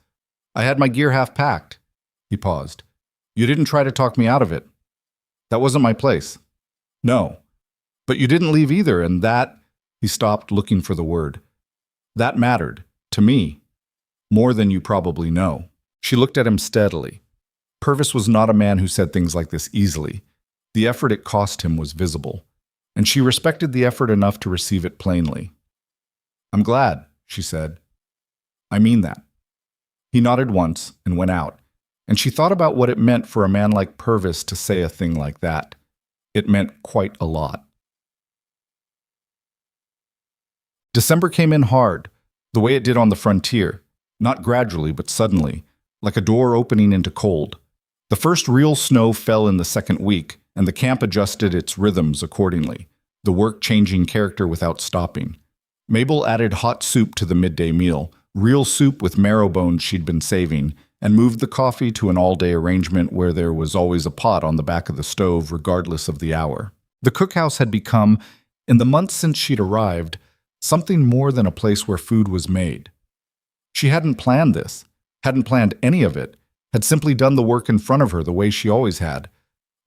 I had my gear half packed." He paused. "You didn't try to talk me out of it. That wasn't my place." "No. But you didn't leave either, and that—" He stopped, looking for the word. "That mattered. To me. More than you probably know." She looked at him steadily. Purvis was not a man who said things like this easily. The effort it cost him was visible, and she respected the effort enough to receive it plainly. "I'm glad," she said. "I mean that." He nodded once and went out, and she thought about what it meant for a man like Purvis to say a thing like that. It meant quite a lot. December came in hard, the way it did on the frontier, not gradually but suddenly, like a door opening into cold. The first real snow fell in the second week, and the camp adjusted its rhythms accordingly, the work changing character without stopping. Mabel added hot soup to the midday meal, real soup with marrow bones she'd been saving, and moved the coffee to an all-day arrangement where there was always a pot on the back of the stove regardless of the hour. The cookhouse had become, in the months since she'd arrived, something more than a place where food was made. She hadn't planned this, hadn't planned any of it, had simply done the work in front of her the way she always had.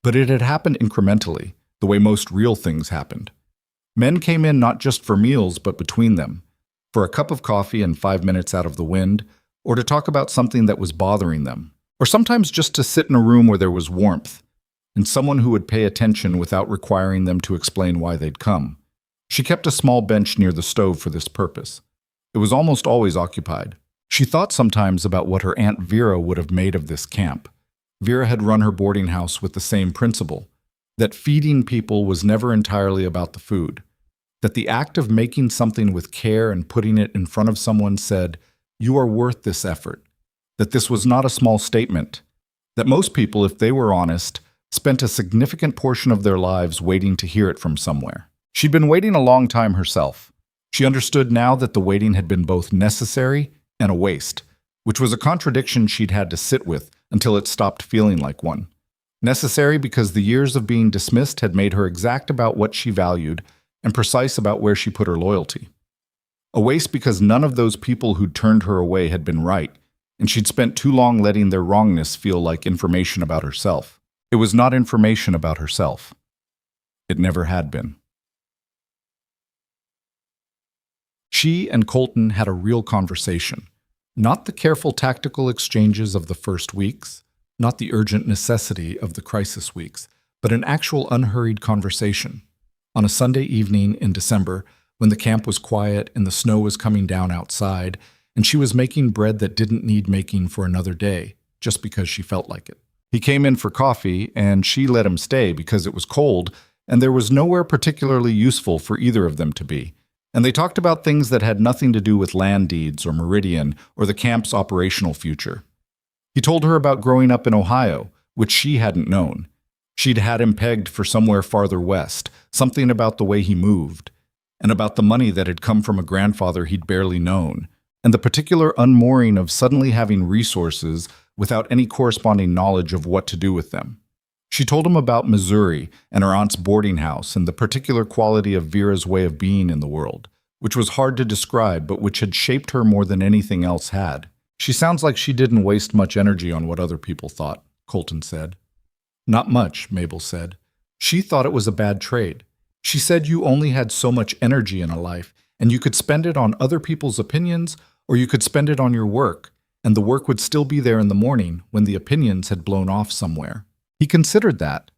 But it had happened incrementally, the way most real things happened. Men came in not just for meals, but between them, for a cup of coffee and 5 minutes out of the wind, or to talk about something that was bothering them, or sometimes just to sit in a room where there was warmth, and someone who would pay attention without requiring them to explain why they'd come. She kept a small bench near the stove for this purpose. It was almost always occupied. She thought sometimes about what her Aunt Vera would have made of this camp. Vera had run her boarding house with the same principle, that feeding people was never entirely about the food, that the act of making something with care and putting it in front of someone said, "You are worth this effort," that this was not a small statement, that most people, if they were honest, spent a significant portion of their lives waiting to hear it from somewhere. She'd been waiting a long time herself. She understood now that the waiting had been both necessary and a waste, which was a contradiction she'd had to sit with until it stopped feeling like one. Necessary because the years of being dismissed had made her exact about what she valued and precise about where she put her loyalty. A waste because none of those people who'd turned her away had been right, and she'd spent too long letting their wrongness feel like information about herself. It was not information about herself. It never had been. She and Colton had a real conversation. Not the careful tactical exchanges of the first weeks, not the urgent necessity of the crisis weeks, but an actual unhurried conversation. On a Sunday evening in December, when the camp was quiet and the snow was coming down outside, and she was making bread that didn't need making for another day, just because she felt like it. He came in for coffee, and she let him stay because it was cold, and there was nowhere particularly useful for either of them to be. And they talked about things that had nothing to do with land deeds or Meridian or the camp's operational future. He told her about growing up in Ohio, which she hadn't known. She'd had him pegged for somewhere farther west, something about the way he moved, and about the money that had come from a grandfather he'd barely known, and the particular unmooring of suddenly having resources without any corresponding knowledge of what to do with them. She told him about Missouri and her aunt's boarding house and the particular quality of Vera's way of being in the world, which was hard to describe but which had shaped her more than anything else had. "She sounds like she didn't waste much energy on what other people thought," Colton said. "Not much," Mabel said. "She thought it was a bad trade. She said you only had so much energy in a life, and you could spend it on other people's opinions or you could spend it on your work, and the work would still be there in the morning when the opinions had blown off somewhere. He considered that.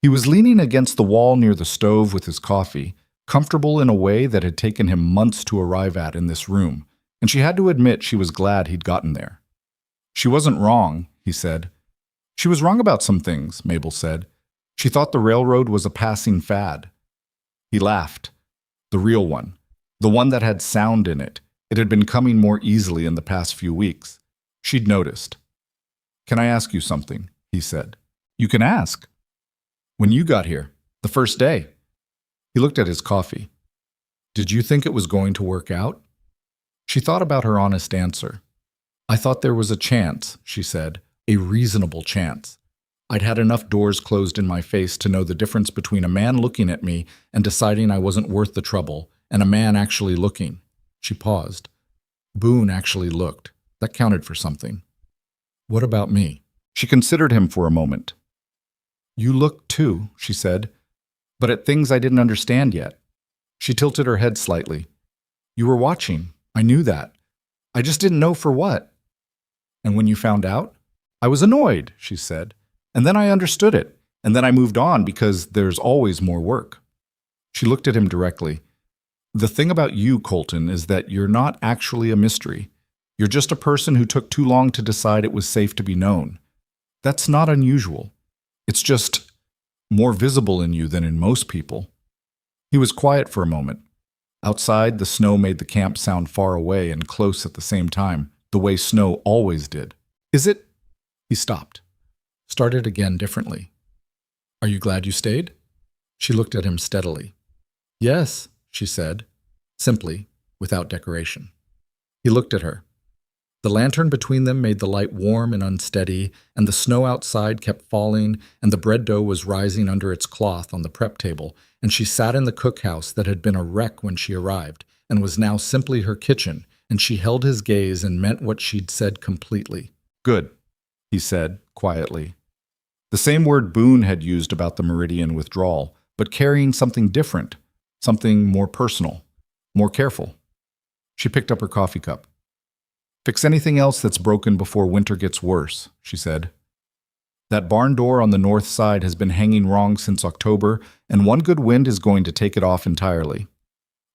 He was leaning against the wall near the stove with his coffee, comfortable in a way that had taken him months to arrive at in this room, and she had to admit she was glad he'd gotten there. She wasn't wrong, he said. She was wrong about some things, Mabel said. She thought the railroad was a passing fad. He laughed. The real one. The one that had sound in it. It had been coming more easily in the past few weeks. She'd noticed. Can I ask you something? He said. You can ask. When you got here, the first day. He looked at his coffee. Did you think it was going to work out? She thought about her honest answer. I thought there was a chance, she said, a reasonable chance. I'd had enough doors closed in my face to know the difference between a man looking at me and deciding I wasn't worth the trouble, and a man actually looking. She paused. Boone actually looked. That counted for something. What about me? She considered him for a moment. You looked too, she said, but at things I didn't understand yet. She tilted her head slightly. You were watching. I knew that. I just didn't know for what. And when you found out? I was annoyed, she said. And then I understood it. And then I moved on because there's always more work. She looked at him directly. The thing about you, Colton, is that you're not actually a mystery. You're just a person who took too long to decide it was safe to be known. That's not unusual. It's just more visible in you than in most people. He was quiet for a moment. Outside, the snow made the camp sound far away and close at the same time, the way snow always did. Is it? He stopped. Started again differently. Are you glad you stayed? She looked at him steadily. Yes, she said, simply, without decoration. He looked at her. The lantern between them made the light warm and unsteady, and the snow outside kept falling, and the bread dough was rising under its cloth on the prep table, and she sat in the cookhouse that had been a wreck when she arrived, and was now simply her kitchen, and she held his gaze and meant what she'd said completely. Good, he said, quietly. The same word Boone had used about the Meridian withdrawal, but carrying something different, something more personal, more careful. She picked up her coffee cup. Fix anything else that's broken before winter gets worse, she said. That barn door on the north side has been hanging wrong since October, and one good wind is going to take it off entirely.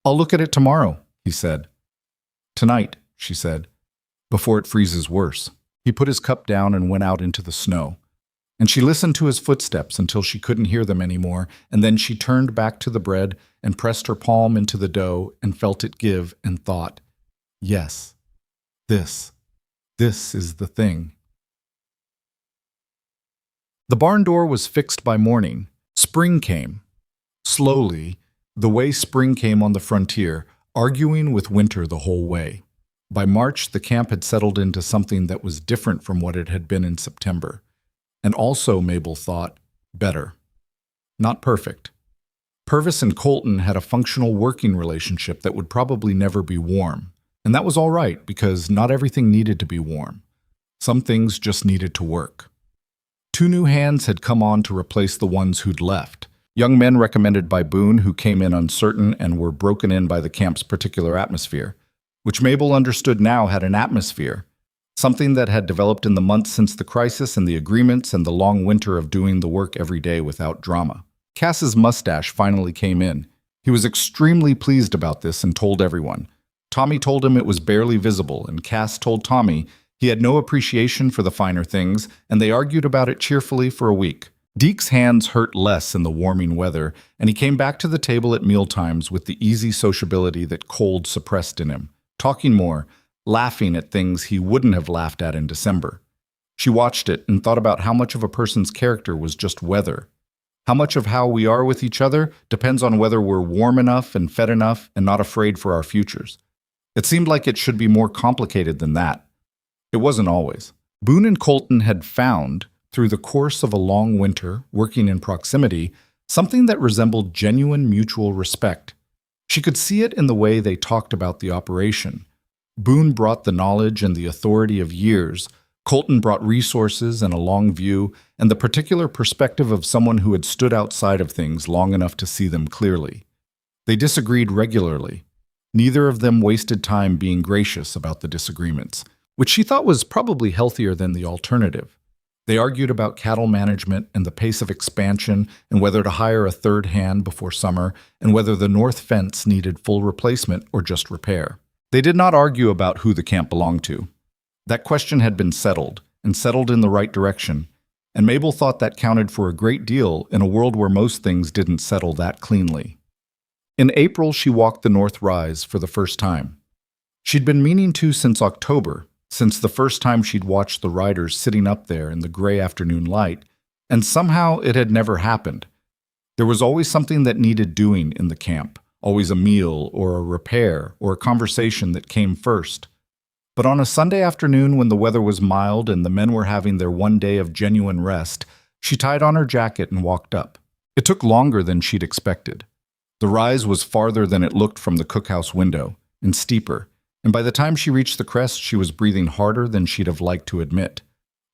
I'll look at it tomorrow, he said. Tonight, she said, before it freezes worse. He put his cup down and went out into the snow. And she listened to his footsteps until she couldn't hear them anymore, and then she turned back to the bread and pressed her palm into the dough and felt it give and thought, yes. This is the thing. The barn door was fixed by morning. Spring came. Slowly, the way spring came on the frontier, arguing with winter the whole way. By March, the camp had settled into something that was different from what it had been in September. And also, Mabel thought, better. Not perfect. Purvis and Colton had a functional working relationship that would probably never be warm. And that was all right, because not everything needed to be warm. Some things just needed to work. 2 new hands had come on to replace the ones who'd left. Young men recommended by Boone who came in uncertain and were broken in by the camp's particular atmosphere, which Mabel understood now had an atmosphere, something that had developed in the months since the crisis and the agreements and the long winter of doing the work every day without drama. Cass's mustache finally came in. He was extremely pleased about this and told everyone. Tommy told him it was barely visible, and Cass told Tommy he had no appreciation for the finer things, and they argued about it cheerfully for a week. Deke's hands hurt less in the warming weather, and he came back to the table at mealtimes with the easy sociability that cold suppressed in him, talking more, laughing at things he wouldn't have laughed at in December. She watched it and thought about how much of a person's character was just weather. How much of how we are with each other depends on whether we're warm enough and fed enough and not afraid for our futures. It seemed like it should be more complicated than that. It wasn't always. Boone and Colton had found, through the course of a long winter, working in proximity, something that resembled genuine mutual respect. She could see it in the way they talked about the operation. Boone brought the knowledge and the authority of years. Colton brought resources and a long view, and the particular perspective of someone who had stood outside of things long enough to see them clearly. They disagreed regularly. Neither of them wasted time being gracious about the disagreements. which she thought was probably healthier than the alternative. They argued about cattle management and the pace of expansion and whether to hire a third hand before summer and whether the north fence needed full replacement or just repair. They did not argue about who the camp belonged to. That question had been settled, and settled in the right direction, and Mabel thought that counted for a great deal in a world where most things didn't settle that cleanly. In April, she walked the North Rise for the first time. She'd been meaning to since October, since the first time she'd watched the riders sitting up there in the gray afternoon light, and somehow it had never happened. There was always something that needed doing in the camp, always a meal or a repair or a conversation that came first. But on a Sunday afternoon when the weather was mild and the men were having their one day of genuine rest, she tied on her jacket and walked up. It took longer than she'd expected. The rise was farther than it looked from the cookhouse window, and steeper, and by the time she reached the crest, she was breathing harder than she'd have liked to admit.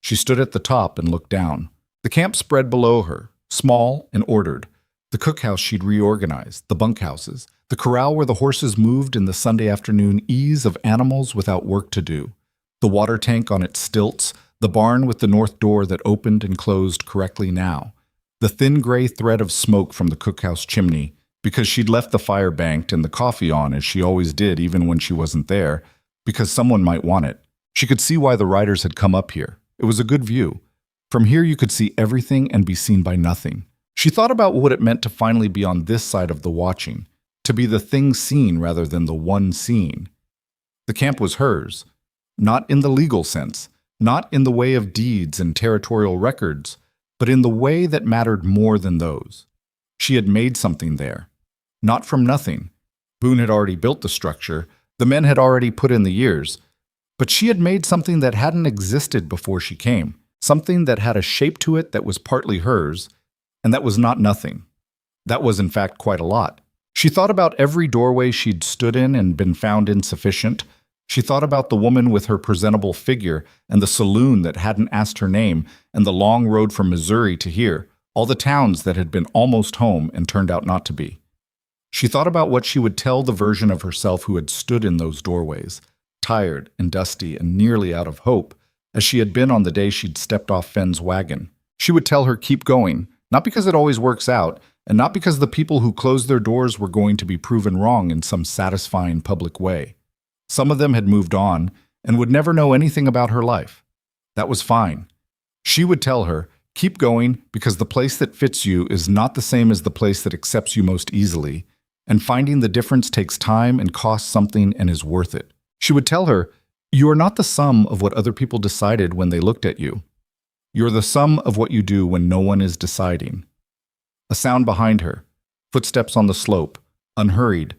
She stood at the top and looked down. The camp spread below her, small and ordered. The cookhouse she'd reorganized, the bunkhouses, the corral where the horses moved in the Sunday afternoon ease of animals without work to do, the water tank on its stilts, the barn with the north door that opened and closed correctly now, the thin gray thread of smoke from the cookhouse chimney, because she'd left the fire banked and the coffee on as she always did even when she wasn't there, because someone might want it. She could see why the riders had come up here. It was a good view. From here you could see everything and be seen by nothing. She thought about what it meant to finally be on this side of the watching, to be the thing seen rather than the one seen. The camp was hers, not in the legal sense, not in the way of deeds and territorial records, but in the way that mattered more than those. She had made something there. Not from nothing. Boone had already built the structure, the men had already put in the years, but she had made something that hadn't existed before she came, something that had a shape to it that was partly hers, and that was not nothing. That was in fact quite a lot. She thought about every doorway she'd stood in and been found insufficient. She thought about the woman with her presentable figure and the saloon that hadn't asked her name and the long road from Missouri to here, all the towns that had been almost home and turned out not to be. She thought about what she would tell the version of herself who had stood in those doorways, tired and dusty and nearly out of hope, as she had been on the day she'd stepped off Fenn's wagon. She would tell her, keep going, not because it always works out, and not because the people who closed their doors were going to be proven wrong in some satisfying public way. Some of them had moved on and would never know anything about her life. That was fine. She would tell her, keep going because the place that fits you is not the same as the place that accepts you most easily, and finding the difference takes time and costs something and is worth it. She would tell her, you are not the sum of what other people decided when they looked at you. You're the sum of what you do when no one is deciding. A sound behind her, footsteps on the slope, unhurried,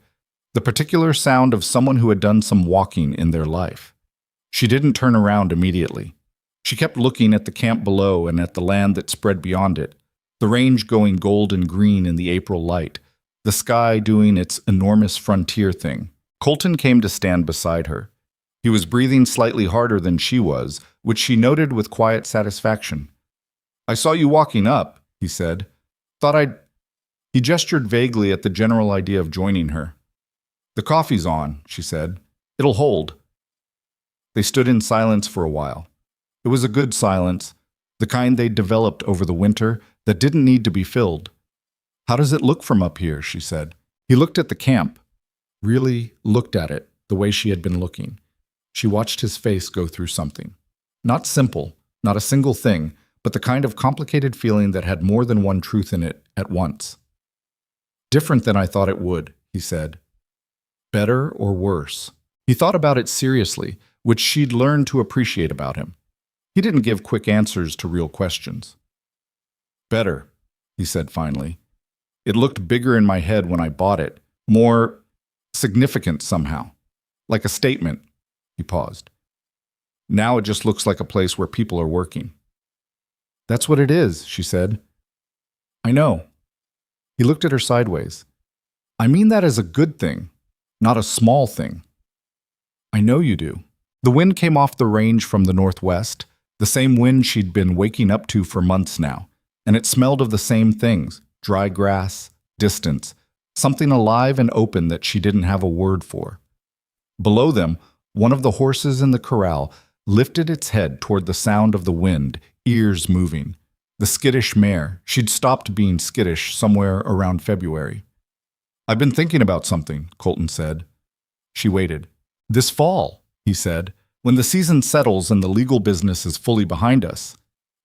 the particular sound of someone who had done some walking in their life. She didn't turn around immediately. She kept looking at the camp below and at the land that spread beyond it, the range going gold and green in the April light, the sky doing its enormous frontier thing. Colton came to stand beside her. He was breathing slightly harder than she was, which she noted with quiet satisfaction. I saw you walking up, he said. Thought I'd... He gestured vaguely at the general idea of joining her. The coffee's on, she said. It'll hold. They stood in silence for a while. It was a good silence, the kind they'd developed over the winter that didn't need to be filled. How does it look from up here, she said. He looked at the camp, really looked at it the way she had been looking. She watched his face go through something. Not simple, not a single thing, but the kind of complicated feeling that had more than one truth in it at once. Different than I thought it would, he said. Better or worse? He thought about it seriously, which she'd learned to appreciate about him. He didn't give quick answers to real questions. Better, he said finally. It looked bigger in my head when I bought it, more significant somehow, like a statement. He paused. Now it just looks like a place where people are working. That's what it is, she said. I know. He looked at her sideways. I mean that as a good thing, not a small thing. I know you do. The wind came off the range from the northwest, the same wind she'd been waking up to for months now, and it smelled of the same things, dry grass, distance, something alive and open that she didn't have a word for. Below them, one of the horses in the corral, lifted its head toward the sound of the wind, ears moving. The skittish mare. She'd stopped being skittish somewhere around February. "I've been thinking about something," Colton said. She waited. "This fall," he said, "when the season settles and the legal business is fully behind us."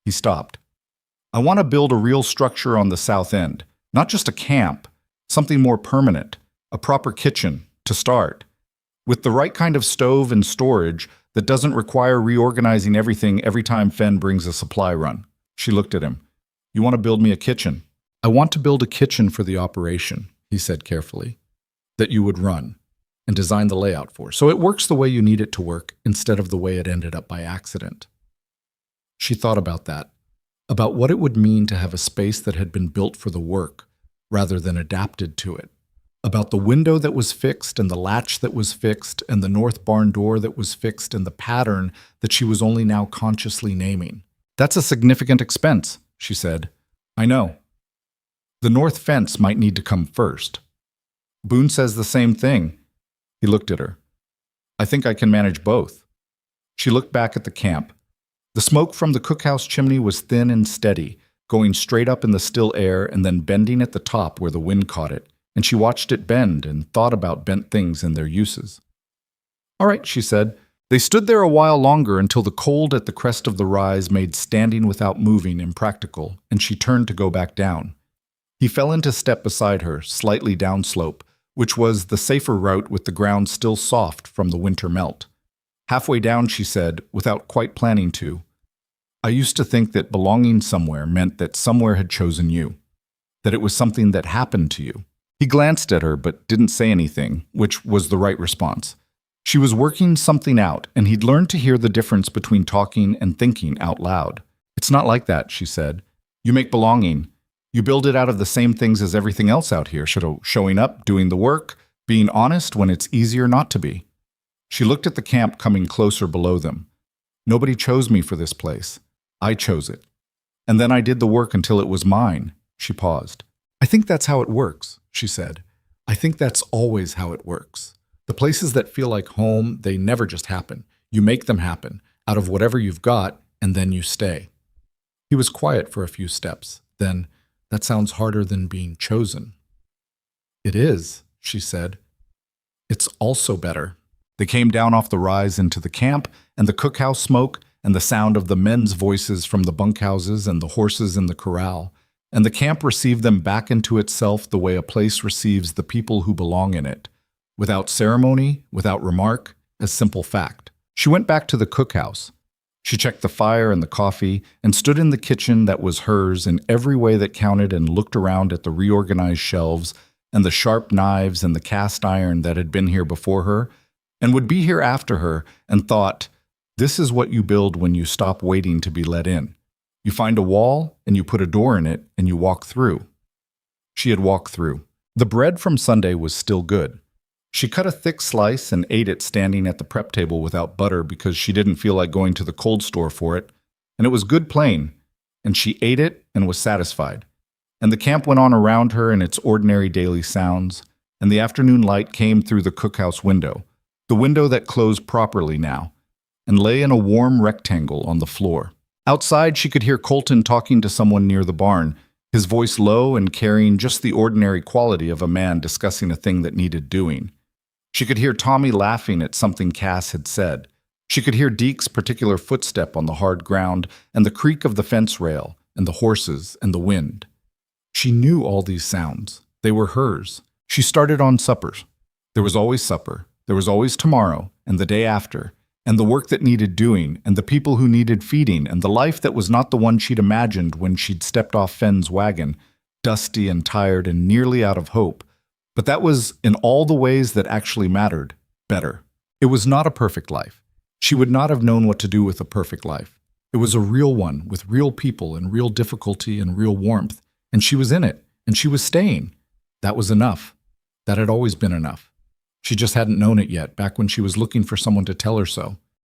He stopped. "I want to build a real structure on the south end, not just a camp, something more permanent, a proper kitchen, to start, with the right kind of stove and storage that doesn't require reorganizing everything every time Fen brings a supply run." She looked at him. "You want to build me a kitchen?" "I want to build a kitchen for the operation," he said carefully, "that you would run and design the layout for, so it works the way you need it to work instead of the way it ended up by accident." She thought about that, about what it would mean to have a space that had been built for the work rather than adapted to it, about the window that was fixed and the latch that was fixed and the north barn door that was fixed and the pattern that she was only now consciously naming. "That's a significant expense," she said. "I know. The north fence might need to come first." "Boone says the same thing." He looked at her. "I think I can manage both." She looked back at the camp. The smoke from the cookhouse chimney was thin and steady, going straight up in the still air and then bending at the top where the wind caught it, and she watched it bend and thought about bent things and their uses. "All right," she said. They stood there a while longer until the cold at the crest of the rise made standing without moving impractical, and she turned to go back down. He fell into step beside her, slightly downslope, which was the safer route with the ground still soft from the winter melt. Halfway down, she said, without quite planning to, "I used to think that belonging somewhere meant that somewhere had chosen you, that it was something that happened to you." He glanced at her but didn't say anything, which was the right response. She was working something out, and he'd learned to hear the difference between talking and thinking out loud. "It's not like that," she said. "You make belonging. You build it out of the same things as everything else out here, showing up, doing the work, being honest when it's easier not to be." She looked at the camp coming closer below them. "Nobody chose me for this place. I chose it. And then I did the work until it was mine." She paused. "I think that's how it works," she said. "I think that's always how it works. The places that feel like home, they never just happen. You make them happen, out of whatever you've got, and then you stay." He was quiet for a few steps. Then, "That sounds harder than being chosen." "It is," she said. "It's also better." They came down off the rise into the camp, and the cookhouse smoke, and the sound of the men's voices from the bunkhouses and the horses in the corral, and the camp received them back into itself the way a place receives the people who belong in it, without ceremony, without remark, as simple fact. She went back to the cookhouse. She checked the fire and the coffee, and stood in the kitchen that was hers in every way that counted, and looked around at the reorganized shelves and the sharp knives and the cast iron that had been here before her, and would be here after her, and thought, this is what you build when you stop waiting to be let in. You find a wall, and you put a door in it, and you walk through. She had walked through. The bread from Sunday was still good. She cut a thick slice and ate it standing at the prep table without butter because she didn't feel like going to the cold store for it, and it was good plain, and she ate it and was satisfied. And the camp went on around her in its ordinary daily sounds, and the afternoon light came through the cookhouse window, the window that closed properly now, and lay in a warm rectangle on the floor. Outside, she could hear Colton talking to someone near the barn, his voice low and carrying just the ordinary quality of a man discussing a thing that needed doing. She could hear Tommy laughing at something Cass had said. She could hear Deke's particular footstep on the hard ground and the creak of the fence rail and the horses and the wind. She knew all these sounds. They were hers. She started on suppers. There was always supper. There was always tomorrow and the day after, and the work that needed doing, and the people who needed feeding, and the life that was not the one she'd imagined when she'd stepped off Fenn's wagon, dusty and tired and nearly out of hope. But that was, in all the ways that actually mattered, better. It was not a perfect life. She would not have known what to do with a perfect life. It was a real one, with real people and real difficulty and real warmth, and she was in it, and she was staying. That was enough. That had always been enough. She just hadn't known it yet, back when she was looking for someone to tell her so.